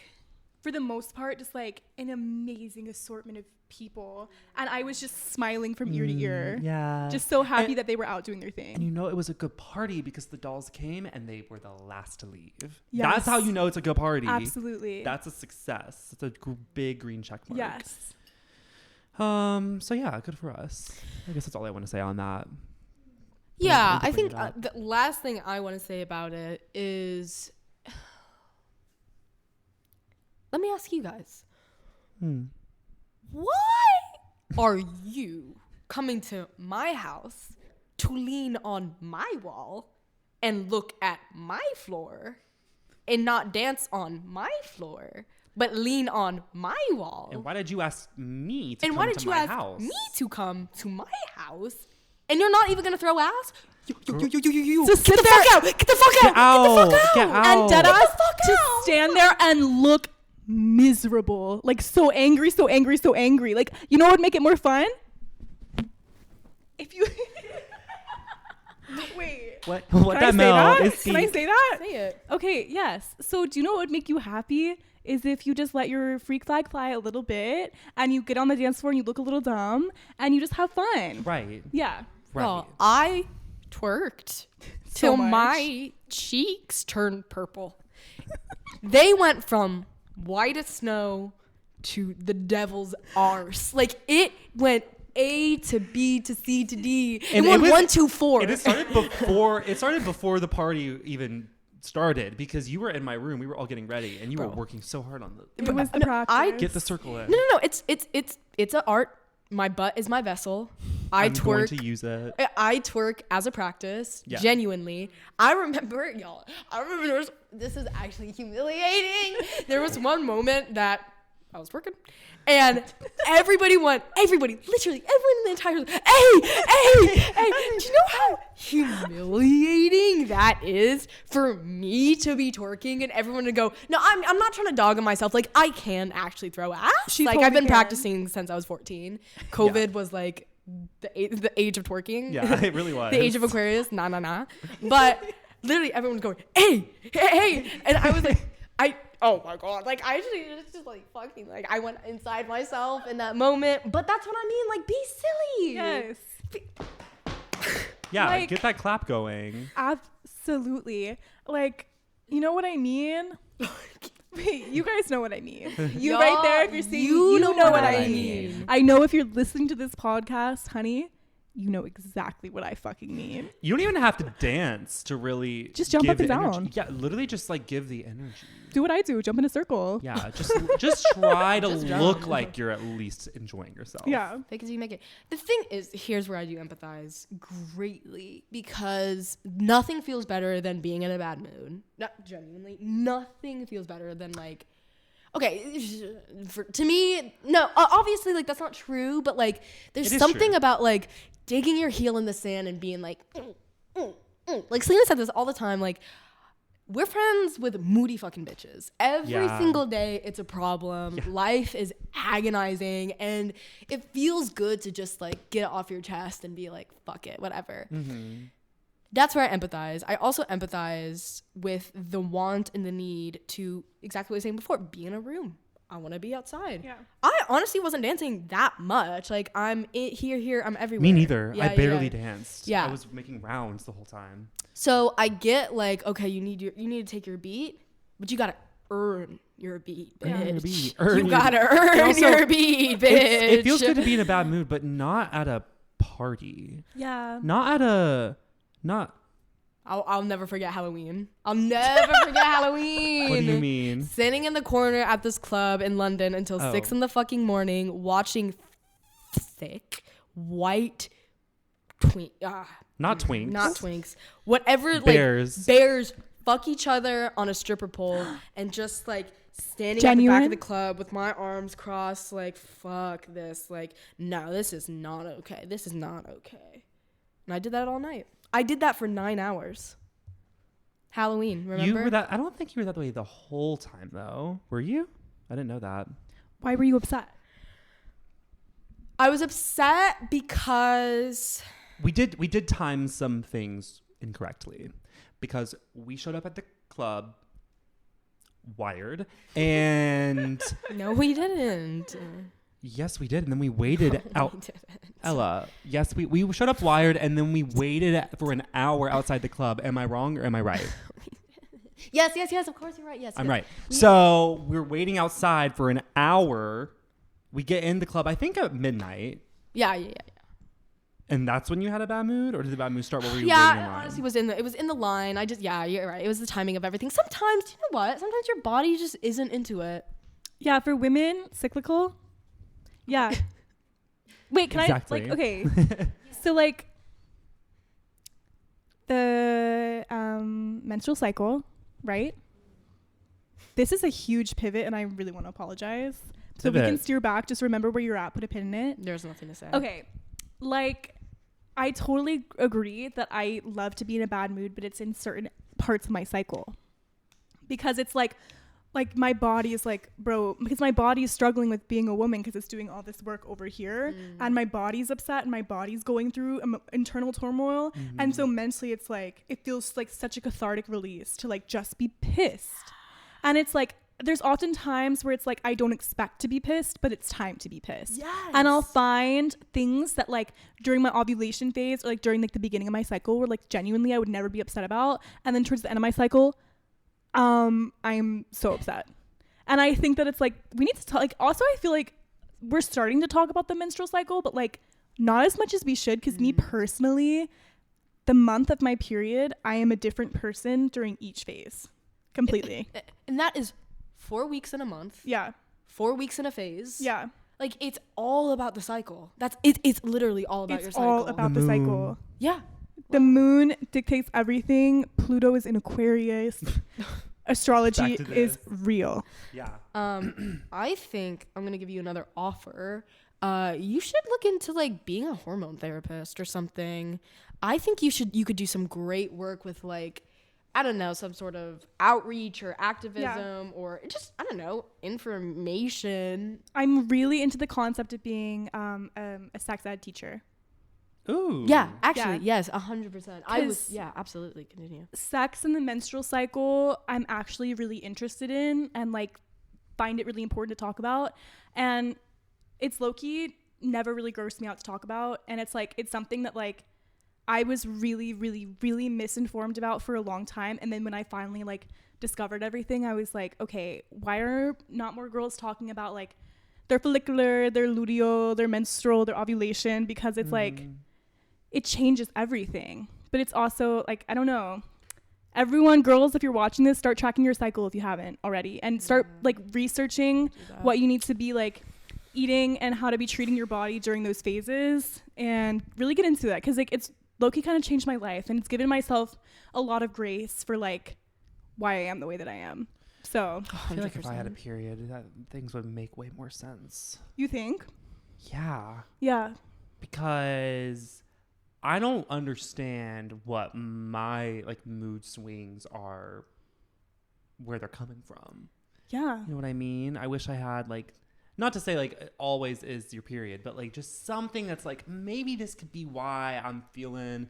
Speaker 3: for the most part, just like an amazing assortment of people. And I was just smiling from ear to ear.
Speaker 2: Yeah.
Speaker 3: Just so happy that they were out doing their thing.
Speaker 2: And you know, it was a good party because the dolls came and they were the last to leave.
Speaker 3: Yes.
Speaker 2: That's how you know it's a good party.
Speaker 3: Absolutely.
Speaker 2: That's a success. It's a big green check mark.
Speaker 3: Yes.
Speaker 2: So yeah, good for us. I guess that's all I want to say on that.
Speaker 1: Yeah, I think the last thing I want to say about it is, let me ask you guys, why are you coming to my house to lean on my wall and look at my floor and not dance on my floor, but lean on my wall?
Speaker 2: And why did you ask me to
Speaker 1: and
Speaker 2: come
Speaker 1: why did
Speaker 2: to
Speaker 1: you
Speaker 2: my
Speaker 1: ask
Speaker 2: house?
Speaker 1: me to come to my house? And you're not even gonna throw ass? You.
Speaker 3: Just
Speaker 1: Get the fuck out! Get the fuck out!
Speaker 2: Get out!
Speaker 3: And deadass to stand there and look miserable. Like so angry. Like, you know what would make it more fun? If you wait.
Speaker 2: What
Speaker 3: Can
Speaker 2: that
Speaker 3: I say
Speaker 2: Mel
Speaker 3: that?
Speaker 2: is
Speaker 3: Can I say that?
Speaker 1: Say it.
Speaker 3: Okay, yes. So do you know what would make you happy? Is if you just let your freak flag fly a little bit and you get on the dance floor and you look a little dumb and you just have fun.
Speaker 2: right.
Speaker 3: Yeah.
Speaker 2: Right.
Speaker 1: Well, I twerked till
Speaker 3: much.
Speaker 1: my cheeks turned purple. They went from white as snow to the devil's arse. Like it went A to B to C to D.
Speaker 2: And
Speaker 1: it went
Speaker 2: was-
Speaker 1: 1, 2, 4.
Speaker 2: It started before. It started before the party even started because you were in my room. We were all getting ready, and you were working so hard on the.
Speaker 3: It was the practice.
Speaker 2: Get the circle in.
Speaker 1: No. It's an art. My butt is my vessel.
Speaker 2: I'm
Speaker 1: twerk.
Speaker 2: going to use it.
Speaker 1: I twerk as a practice,
Speaker 2: Yeah.
Speaker 1: genuinely. I remember this is actually humiliating. There was one moment that I was working and everybody, literally everyone in the entire room, hey, do you know how humiliating that is for me to be twerking and everyone to go, no, I'm not trying to dog on myself. Like I can actually throw ass.
Speaker 3: She
Speaker 1: Like
Speaker 3: totally
Speaker 1: I've been
Speaker 3: can.
Speaker 1: practicing since I was 14. COVID was like the age of twerking.
Speaker 2: Yeah, it really was.
Speaker 1: The age of Aquarius. Nah. But literally everyone was going, hey. And I was like, oh my God. Like I actually just like fucking, like I went inside myself in that moment. But that's what I mean. Like be silly.
Speaker 3: Yes.
Speaker 2: Yeah,
Speaker 3: Like-
Speaker 2: get that clap going.
Speaker 3: Absolutely. Like, you know what I mean? Wait, you guys know what I mean. You
Speaker 1: Y'all,
Speaker 3: right there, if you're seeing,
Speaker 1: you
Speaker 3: you
Speaker 1: know
Speaker 3: know
Speaker 1: what
Speaker 3: what
Speaker 1: I
Speaker 3: I
Speaker 1: mean.
Speaker 3: mean. I know if you're listening to this podcast, honey, you know exactly what I fucking mean.
Speaker 2: You don't even have to dance to really
Speaker 3: Just jump
Speaker 2: give
Speaker 3: up and
Speaker 2: the energy.
Speaker 3: down.
Speaker 2: Yeah, literally just like give the energy.
Speaker 3: Do what I do, jump in a circle.
Speaker 2: Yeah, just try to
Speaker 1: Just
Speaker 2: look
Speaker 1: jump.
Speaker 2: like you're at least enjoying yourself.
Speaker 3: Yeah.
Speaker 1: Because you make it. The thing is, here's where I do empathize greatly because nothing feels better than being in a bad mood. Not genuinely. Nothing feels better than like, okay, to me, no, obviously, like, that's not true, but, like, there's something about, like, digging your heel in the sand and being like, like, Selena said this all the time, like, we're friends with moody fucking bitches. Every single day, it's a problem. Yeah. Life is agonizing, and it feels good to just, like, get it off your chest and be like, fuck it, whatever. Mm-hmm. That's where I empathize. I also empathize with the want and the need to, exactly what I was saying before, be in a room. I want to be outside. Yeah. I honestly wasn't dancing that much. Like, I'm here, I'm everywhere.
Speaker 2: Me neither. I barely danced. Yeah. I was making rounds the whole time.
Speaker 1: So I get, like, okay, you need to take your beat, but you gotta earn your beat, bitch. You gotta earn your beat, bitch.
Speaker 2: It feels good to be in a bad mood, but not at a party.
Speaker 3: Yeah.
Speaker 1: I'll never forget Halloween. I'll never forget Halloween.
Speaker 2: What do you mean?
Speaker 1: Sitting in the corner at this club in London until 6 in the fucking morning, watching thick white
Speaker 2: not twinks.
Speaker 1: Whatever,
Speaker 2: bears.
Speaker 1: Like, bears fuck each other on a stripper pole and just, like, standing at the back of the club with my arms crossed, like, fuck this. Like, no, this is not okay. This is not okay. And I did that all night. I did that for 9 hours. Halloween, remember?
Speaker 2: You were that. I don't think you were that way the whole time, though. Were you? I didn't know that.
Speaker 3: Why were you upset?
Speaker 1: I was upset because
Speaker 2: we did time some things incorrectly, because we showed up at the club wired, and
Speaker 1: no, we didn't.
Speaker 2: Yes, we did. And then we waited out. Ella, yes, we showed up wired, and then we waited for an hour outside the club. Am I wrong or am I right?
Speaker 1: Yes, of course you're right. Yes,
Speaker 2: I'm right. So we're waiting outside for an hour. We get in the club, I think at midnight.
Speaker 1: Yeah.
Speaker 2: And that's when you had a bad mood? Or did the bad mood start while you were waiting in line?
Speaker 1: Honestly, it was in the line. You're right. It was the timing of everything. Sometimes, you know what? Sometimes your body just isn't into it.
Speaker 3: Yeah, for women, cyclical. Yeah. Wait, can I, like, okay. So, like, the menstrual cycle, right? This is a huge pivot, and I really want to apologize. So we can steer back. Just remember where you're at. Put a pin in it.
Speaker 1: There's nothing to say.
Speaker 3: Okay. Like, I totally agree that I love to be in a bad mood, but it's in certain parts of my cycle. Because it's like my body is like, bro, because my body is struggling with being a woman because it's doing all this work over here, and my body's upset and my body's going through internal turmoil, and so mentally it's like, it feels like such a cathartic release to, like, just be pissed. And it's like, there's often times where it's like, I don't expect to be pissed, but it's time to be pissed. Yes. And I'll find things that, like, during my ovulation phase, or, like, during, like, the beginning of my cycle, where, like, genuinely I would never be upset about, and then towards the end of my cycle, I'm so upset. And I think that it's like, we need to talk, like, also I feel like we're starting to talk about the menstrual cycle, but, like, not as much as we should, because me personally, the month of my period, I am a different person during each phase. Completely.
Speaker 1: And that is 4 weeks in a month.
Speaker 3: Yeah.
Speaker 1: 4 weeks in a phase.
Speaker 3: Yeah.
Speaker 1: Like, it's all about the cycle. It's literally all about your cycle.
Speaker 3: It's all about the cycle.
Speaker 1: Yeah.
Speaker 3: The moon dictates everything. Pluto is in Aquarius. Astrology is real.
Speaker 2: Yeah.
Speaker 1: I think I'm going to give you another offer. You should look into, like, being a hormone therapist or something. I think you could do some great work with, like, I don't know, some sort of outreach or activism or just, I don't know, information.
Speaker 3: I'm really into the concept of being a sex ed teacher.
Speaker 2: Ooh.
Speaker 1: Yeah, actually, yes, 100%. I was, absolutely. Continue.
Speaker 3: Sex and the menstrual cycle, I'm actually really interested in and, like, find it really important to talk about. And it's low-key never really grossed me out to talk about. And it's, like, it's something that, like, I was really, really, really misinformed about for a long time. And then when I finally, like, discovered everything, I was like, okay, why are not more girls talking about, like, their follicular, their luteal, their menstrual, their ovulation? Because it's like, it changes everything. But it's also, like, I don't know. Everyone, girls, if you're watching this, start tracking your cycle if you haven't already. And start, like, researching what you need to be, like, eating and how to be treating your body during those phases. And really get into that. Because, like, it's low-key kind of changed my life. And it's given myself a lot of grace for, like, why I am the way that I am. So
Speaker 2: I feel like if I had a period, things would make way more sense.
Speaker 3: you think?
Speaker 2: Yeah.
Speaker 3: Yeah.
Speaker 2: Because I don't understand what my like mood swings are, where they're coming from.
Speaker 3: Yeah.
Speaker 2: You know what I mean? I wish I had like, not to say like it always is your period, but like just something that's like, maybe this could be why I'm feeling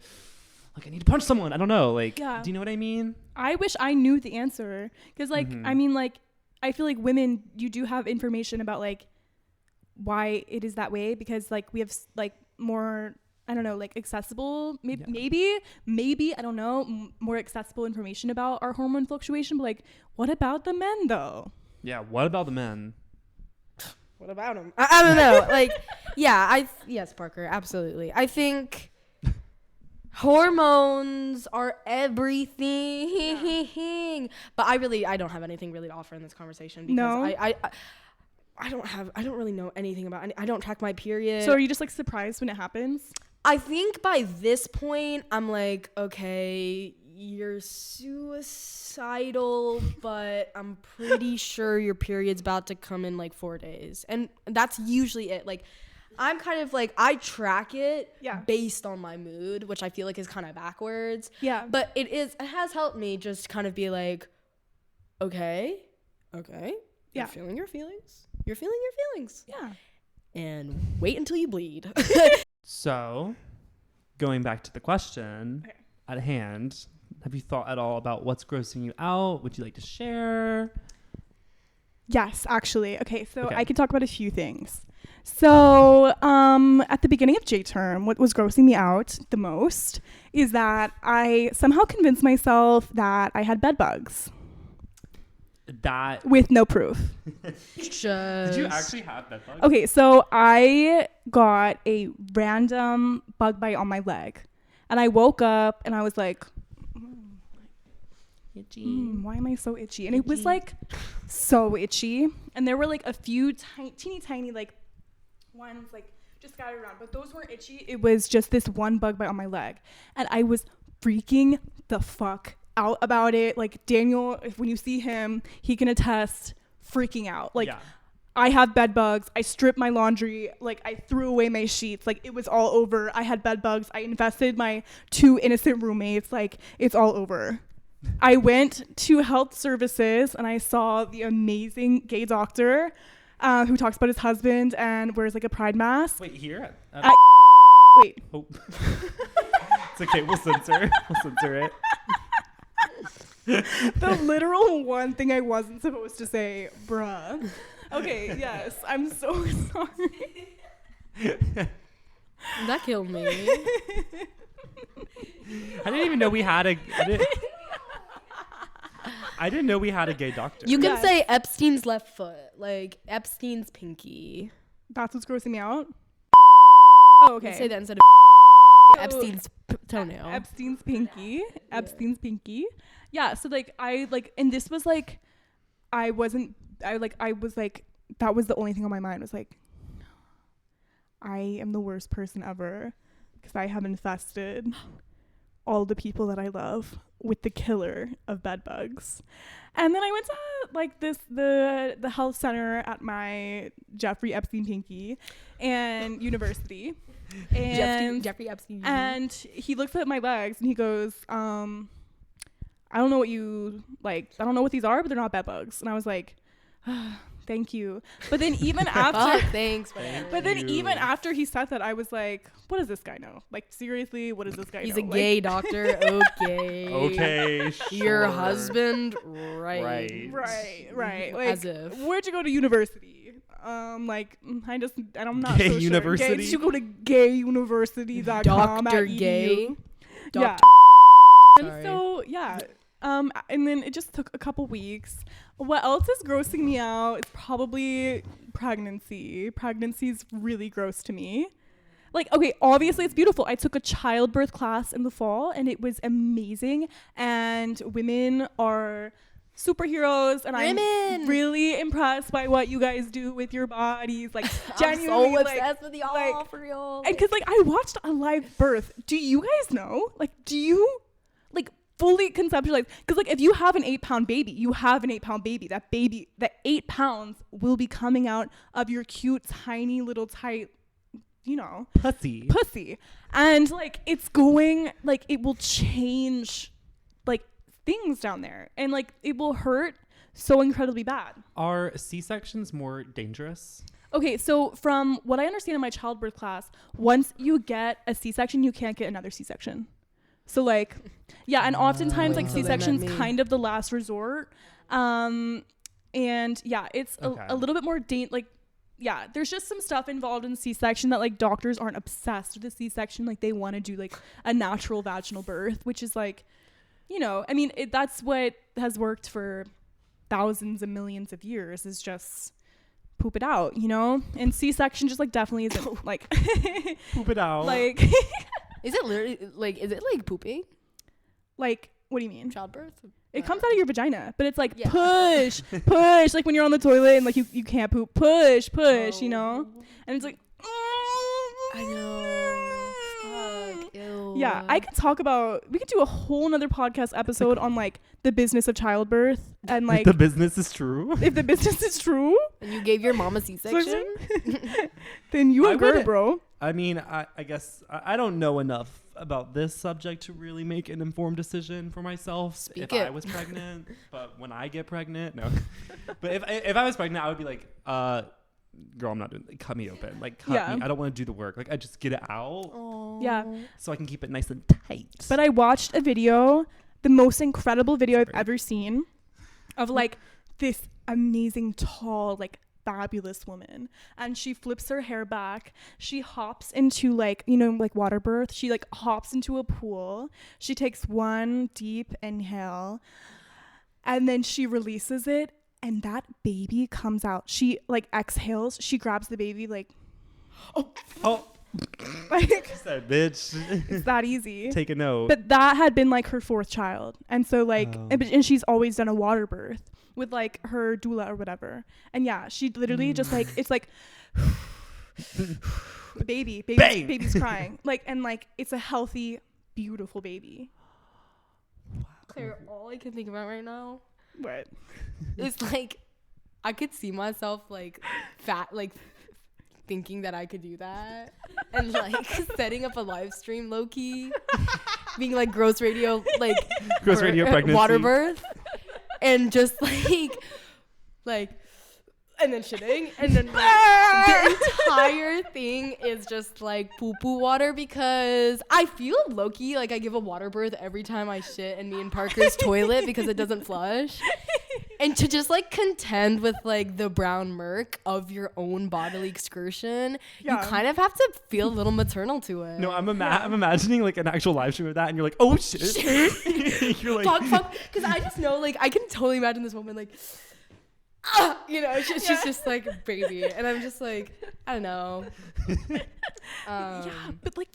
Speaker 2: like I need to punch someone. I don't know. Like, do you know what I mean?
Speaker 3: I wish I knew the answer. Because like, I mean, like, I feel like women, you do have information about like why it is that way, because like we have like more, I don't know, like accessible, maybe, I don't know, more accessible information about our hormone fluctuation. But like, what about the men though?
Speaker 2: Yeah. What about the men?
Speaker 1: What about them? I don't know. Like, yeah, yes, Parker, absolutely. I think hormones are everything. But I don't have anything really to offer in this conversation because I don't really know anything about I don't track my period.
Speaker 3: So are you just like surprised when it happens?
Speaker 1: I think by this point I'm like, okay, you're suicidal, but I'm pretty sure your period's about to come in like 4 days. And that's usually it. Like, I'm kind of like, I track it based on my mood, which I feel like is kind of backwards. Yeah. But it has helped me just kind of be like, okay. You're feeling your feelings. You're feeling your feelings. Yeah. And wait until you bleed.
Speaker 2: So, going back to the question at hand, have you thought at all about what's grossing you out? Would you like to share?
Speaker 3: Yes, actually. Okay, so I can talk about a few things. So at the beginning of J-term, what was grossing me out the most is that I somehow convinced myself that I had bed bugs.
Speaker 2: That
Speaker 3: with no proof.
Speaker 2: Did you actually have bed bugs?
Speaker 3: Okay, so I got a random bug bite on my leg. And I woke up and I was like, itchy. Why am I so itchy? And it was like so itchy. And there were like a few teeny tiny like ones like just scattered around. But those weren't itchy. It was just this one bug bite on my leg. And I was freaking the fuck out about it. Like Daniel, when you see him, he can attest, freaking out. Like I have bed bugs. I stripped my laundry. Like I threw away my sheets. Like it was all over. I had bed bugs. I invested my 2 innocent roommates. Like it's all over. I went to health services and I saw the amazing gay doctor who talks about his husband and wears like a pride mask.
Speaker 2: Wait, here?
Speaker 3: Wait.
Speaker 2: Oh. It's okay. We'll censor it.
Speaker 3: The literal one thing I wasn't supposed to say, bruh. Okay, yes, I'm so sorry.
Speaker 1: That killed me.
Speaker 2: I didn't even know we had I didn't know we had a gay doctor.
Speaker 1: You can say Epstein's left foot, like Epstein's pinky.
Speaker 3: That's what's grossing me out? Oh, okay.
Speaker 1: Say that instead of Epstein's toenail.
Speaker 3: Epstein's pinky. Epstein's pinky. Yeah, so like I like, and this was like, I was like, that was the only thing on my mind was like, I am the worst person ever because I have infested all the people that I love with the killer of bed bugs. And then I went to like the health center at my Jeffrey Epstein pinky and university. And
Speaker 1: Jeffrey Epstein.
Speaker 3: And he looks at my legs and he goes, I don't know what you like. I don't know what these are, but they're not bed bugs. And I was like, thank you. But then even after,
Speaker 1: thanks.
Speaker 3: But then even after he said that, I was like, what does this guy know? Like seriously, what does this guy know?
Speaker 1: He's a gay doctor. Okay.
Speaker 2: Okay.
Speaker 1: Sure. Your husband, right.
Speaker 3: Like,
Speaker 1: as if.
Speaker 3: Where'd you go to university? Like I'm not
Speaker 2: gay
Speaker 3: so
Speaker 2: university.
Speaker 3: Sure. Did you go to gayuniversity.com?
Speaker 1: Dr. Gay.
Speaker 3: Yeah. And
Speaker 1: Sorry.
Speaker 3: so and then it just took a couple weeks. What else is grossing me out is probably pregnancy. Pregnancy is really gross to me. Like, okay, obviously it's beautiful. I took a childbirth class in the fall and it was amazing. And women are superheroes and I'm really impressed by what you guys do with your bodies. Like, genuinely,
Speaker 1: I'm so obsessed with y'all, for real.
Speaker 3: And because, like, I watched a live birth. Do you guys know? Like, do you... Like, fully conceptualize, because like if you have an 8-pound baby, you have an 8-pound baby. That 8 pounds will be coming out of your cute, tiny little tight, pussy. And like it's going, like it will change like things down there, and like it will hurt so incredibly bad.
Speaker 2: Are C-sections more dangerous?
Speaker 3: Okay, so from what I understand in my childbirth class, once you get a C-section, you can't get another C-section. So like, yeah, and oftentimes like
Speaker 1: So
Speaker 3: C-section's kind of the last resort. And yeah, it's a little bit more yeah, there's just some stuff involved in C-section that like doctors aren't obsessed with the C-section. Like they want to do like a natural vaginal birth, which is like, I mean, that's what has worked for thousands and millions of years, is just poop it out, and C-section just like definitely isn't like
Speaker 2: poop it out.
Speaker 3: Like,
Speaker 1: is it literally like pooping?
Speaker 3: Like, what do you mean?
Speaker 1: Childbirth?
Speaker 3: It comes out of your vagina, but it's like
Speaker 1: Yeah.
Speaker 3: push, like when you're on the toilet and like you can't poop, push, and it's like,
Speaker 1: I know. Fuck. Ew.
Speaker 3: yeah, we could do a whole nother podcast episode on like the business of childbirth and like
Speaker 2: the business is true.
Speaker 3: if the business is true,
Speaker 1: And you gave your mom a C-section?
Speaker 3: then you
Speaker 2: I
Speaker 3: are good,
Speaker 2: would-
Speaker 3: bro.
Speaker 2: I mean, I guess I don't know enough about this subject to really make an informed decision for myself
Speaker 1: Speak
Speaker 2: if
Speaker 1: it.
Speaker 2: I was pregnant. But when I get pregnant, no. But if I was pregnant, I would be like, girl, I'm not doing. Like, cut me open. Like, cut
Speaker 3: Yeah.
Speaker 2: me. I don't want to do the work. Like, I just get it out
Speaker 1: Oh.
Speaker 3: Yeah.
Speaker 2: so I can keep it nice and tight.
Speaker 3: But I watched a video, the most incredible video I've ever seen, of like this amazing, tall, like fabulous woman, and she flips her hair back, she hops into like like water birth, she like hops into a pool, she takes one deep inhale, and then she releases it, and that baby comes out. She like exhales, she grabs the baby like like
Speaker 2: Said, bitch.
Speaker 3: it's that easy.
Speaker 2: Take a note.
Speaker 3: But that had been like her 4th child, and so like and she's always done a water birth with like her doula or whatever, and yeah, she literally just like, it's like baby's crying, like, and like it's a healthy, beautiful baby.
Speaker 1: Claire, all I can think about right now
Speaker 3: What?
Speaker 1: is like, I could see myself like fat, like thinking that I could do that, and like setting up a live stream low key, being like gross radio
Speaker 2: pregnancy.
Speaker 1: water birth, and just like and then shitting, and then like, the entire thing is just like poo-poo water, because I feel low-key like I give a water birth every time I shit in me and Parker's toilet because it doesn't flush. And to just like contend with like the brown murk of your own bodily excursion, you kind of have to feel a little maternal to it.
Speaker 2: No, I'm imagining like an actual live stream of that, and you're like, oh shit. You're like,
Speaker 1: fuck, because I just know, like, I can totally imagine this woman like, she's just like baby, and I'm just like, I don't know.
Speaker 3: Yeah, but like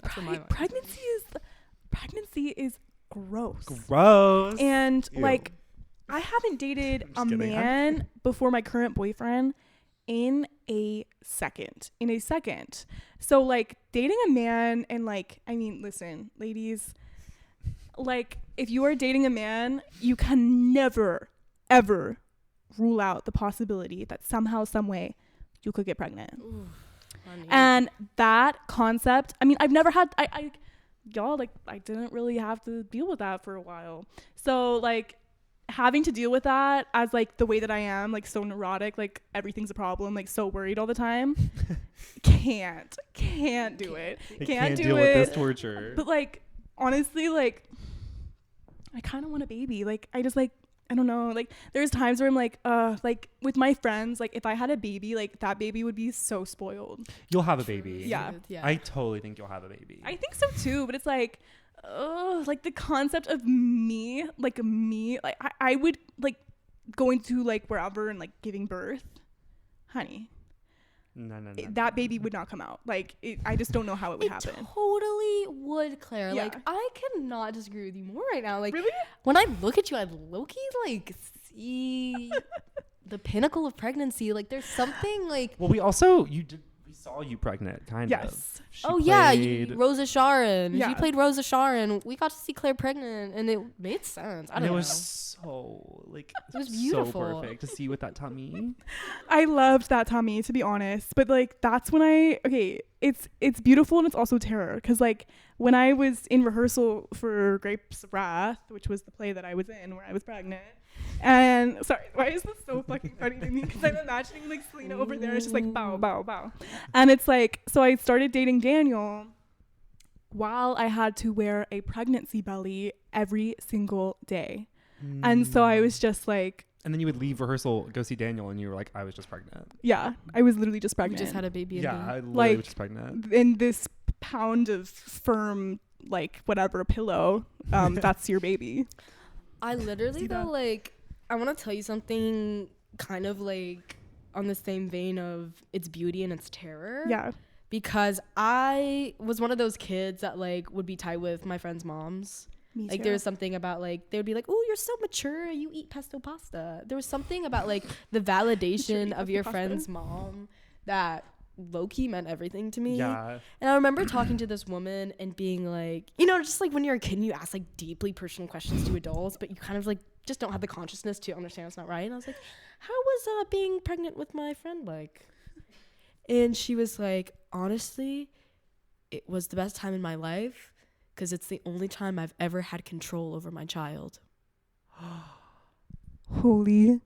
Speaker 3: pregnancy is gross.
Speaker 2: Gross.
Speaker 3: And
Speaker 2: Ew.
Speaker 3: like, I haven't dated a
Speaker 2: kidding.
Speaker 3: man before my current boyfriend in a second. So like dating a man, and like, I mean, listen, ladies, like if you are dating a man, you can never, ever rule out the possibility that somehow, some way you could get pregnant.
Speaker 1: Ooh,
Speaker 3: and that concept, I mean, I've never had, I didn't really have to deal with that for a while. So like, having to deal with that as like the way that I am, like so neurotic, like everything's a problem, like so worried all the time, can't do it. Can't
Speaker 2: deal with this torture.
Speaker 3: But like, honestly, like I kind of want a baby. Like I just like, I don't know, like there's times where I'm like with my friends, like if I had a baby, like that baby would be so spoiled.
Speaker 2: You'll have a baby.
Speaker 3: Yeah.
Speaker 2: I totally think you'll have a baby.
Speaker 3: I think so too, but it's like, like the concept of me, like I would like going to like wherever and like giving birth, honey.
Speaker 2: No.
Speaker 3: That baby would not come out. Like I just don't know how it would happen.
Speaker 1: Totally would, Claire.
Speaker 3: Yeah.
Speaker 1: Like, I cannot disagree with you more right now. Like,
Speaker 3: Really?
Speaker 1: when I look at you, I low-key like see the pinnacle of pregnancy. Like, there's something like,
Speaker 2: Well, we saw you pregnant, kind of.
Speaker 3: Yes.
Speaker 2: She
Speaker 1: Yeah,
Speaker 2: played-
Speaker 1: Rosa Sharon.
Speaker 3: Yeah.
Speaker 1: She played Rosa Sharon. We got to see Claire pregnant, and it made sense. I
Speaker 2: and
Speaker 1: don't
Speaker 2: it
Speaker 1: know.
Speaker 2: was so like
Speaker 1: It was
Speaker 2: so
Speaker 1: beautiful.
Speaker 2: perfect to see with that tummy.
Speaker 3: I loved that tummy, to be honest. But like that's when it's beautiful and it's also terror. Cause like when I was in rehearsal for Grapes of Wrath, which was the play that I was in where I was pregnant. And sorry, why is this so fucking funny to me? Because I'm imagining like Selena over there. It's just like bow, bow, bow. And it's like, so I started dating Daniel while I had to wear a pregnancy belly every single day. And so I was just like,
Speaker 2: And then you would leave rehearsal, go see Daniel, and you were like, I was just pregnant.
Speaker 3: yeah, I was literally just
Speaker 1: We
Speaker 3: pregnant.
Speaker 1: just had a baby.
Speaker 2: Yeah, I literally
Speaker 3: Like,
Speaker 2: was just pregnant.
Speaker 3: in this pound of firm, like whatever pillow, that's your baby.
Speaker 1: I literally
Speaker 3: See
Speaker 1: though,
Speaker 3: that?
Speaker 1: like, I want to tell you something kind of like on the same vein of its beauty and its terror.
Speaker 3: Yeah.
Speaker 1: Because I was one of those kids that like would be tight with my friends' moms.
Speaker 3: Me
Speaker 1: Like
Speaker 3: too.
Speaker 1: there was something about like they would be like, "Oh, you're so mature. You eat pesto pasta." There was something about like the validation of your
Speaker 3: pesto
Speaker 1: friend's mom that low-key meant everything to me.
Speaker 2: Yeah.
Speaker 1: And I remember talking to this woman and being like, you know, just like when you're a kid and you ask like deeply personal questions to adults, but you kind of like just don't have the consciousness to understand it's not right. And I was like, how was being pregnant with my friend like? And she was like, honestly, it was the best time in my life because it's the only time I've ever had control over my child.
Speaker 3: Holy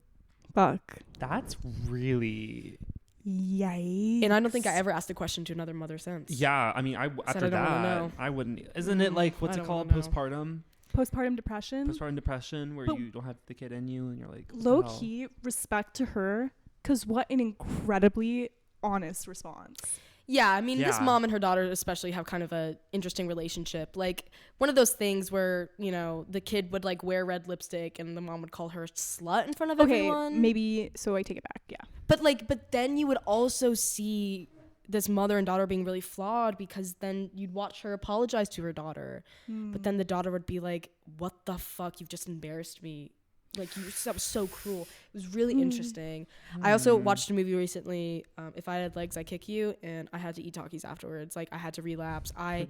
Speaker 3: fuck.
Speaker 2: That's really.
Speaker 3: Yikes.
Speaker 1: And I don't think I ever asked a question to another mother since.
Speaker 2: Yeah, I mean, after
Speaker 1: I don't wanna
Speaker 2: that,
Speaker 1: know.
Speaker 2: I wouldn't. Isn't it like what's
Speaker 1: I
Speaker 2: it
Speaker 1: don't
Speaker 2: called?
Speaker 1: wanna know.
Speaker 2: Postpartum.
Speaker 3: Postpartum depression.
Speaker 2: Postpartum depression, where
Speaker 3: But
Speaker 2: you don't have the kid in you, and you're like, what the
Speaker 3: Low
Speaker 2: hell?
Speaker 3: key respect to her, because what an incredibly honest response.
Speaker 1: Yeah, I mean, this
Speaker 2: Yeah.
Speaker 1: mom and her daughter especially have kind of a interesting relationship. Like one of those things where, you know, the kid would like wear red lipstick and the mom would call her a slut in front of
Speaker 3: Okay,
Speaker 1: everyone.
Speaker 3: maybe, so I take it back, yeah.
Speaker 1: But then you would also see this mother and daughter being really flawed because then you'd watch her apologize to her daughter. But then the daughter would be like, "What the fuck? You've just embarrassed me. Like, that was so cruel." It was really interesting. I also watched a movie recently, If I Had Legs, I'd Kick You, and I had to eat Takis afterwards. Like, I had to relapse. I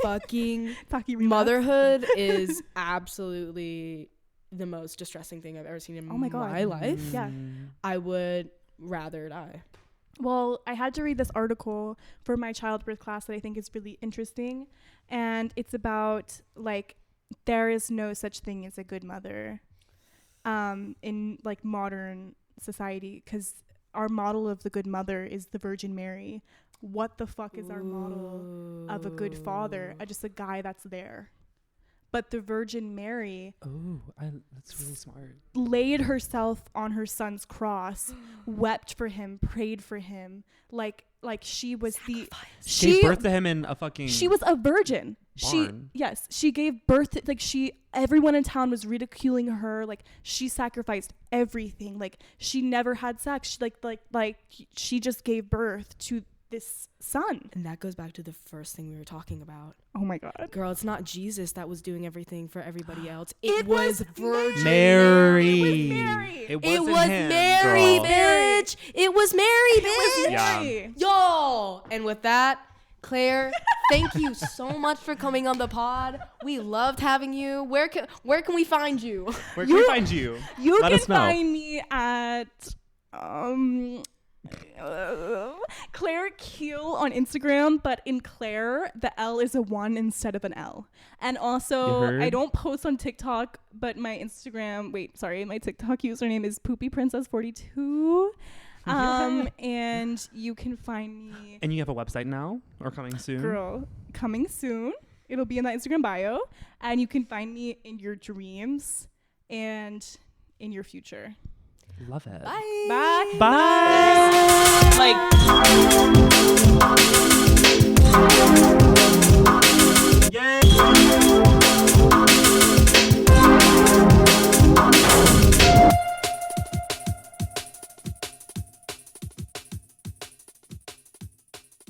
Speaker 1: fucking...
Speaker 3: Taki relapse.
Speaker 1: Motherhood is absolutely the most distressing thing I've ever seen in
Speaker 3: Oh my God.
Speaker 1: my life.
Speaker 3: Yeah.
Speaker 1: I would rather die.
Speaker 3: Well, I had to read this article for my childbirth class that I think is really interesting. And it's about, like, there is no such thing as a good mother in, like, modern society. Because our model of the good mother is the Virgin Mary. What the fuck is our model of a good father? Just a guy that's there. But the Virgin Mary
Speaker 2: Oh, that's really smart.
Speaker 3: laid herself on her son's cross, wept for him, prayed for him, like she was
Speaker 2: Gave
Speaker 3: she
Speaker 2: birth to him in a fucking.
Speaker 3: she was a virgin.
Speaker 2: Barn.
Speaker 3: She gave birth to, like, everyone in town was ridiculing her, like she sacrificed everything, like she never had sex, she just gave birth to this son.
Speaker 1: And that goes back to the first thing we were talking about.
Speaker 3: Oh my God.
Speaker 1: Girl, it's not Jesus that was doing everything for everybody else.
Speaker 3: It was
Speaker 1: Virgin
Speaker 2: Mary.
Speaker 3: Mary.
Speaker 2: It
Speaker 1: It
Speaker 2: wasn't
Speaker 1: was
Speaker 2: him,
Speaker 1: Mary,
Speaker 2: girl.
Speaker 1: bitch. It was Mary, bitch.
Speaker 2: Yeah.
Speaker 3: Mary.
Speaker 1: Yo. And with that, Claire, thank you so much for coming on the pod. We loved having you. Where can we find you?
Speaker 2: Where can we find you?
Speaker 3: You
Speaker 2: Let
Speaker 3: can
Speaker 2: us know.
Speaker 3: find me at Claire Keel on Instagram, but in Claire, the L is a 1 instead of an L. And
Speaker 2: You
Speaker 3: also,
Speaker 2: heard?
Speaker 3: I don't post on TikTok, but my TikTok username is poopyprincess42. And you can find me,
Speaker 2: And you have a website now, or coming soon?
Speaker 3: girl, coming soon. It'll be in that Instagram bio, and you can find me in your dreams and in your future.
Speaker 2: Love it.
Speaker 1: Bye.
Speaker 3: Bye.
Speaker 2: Bye.
Speaker 3: Like.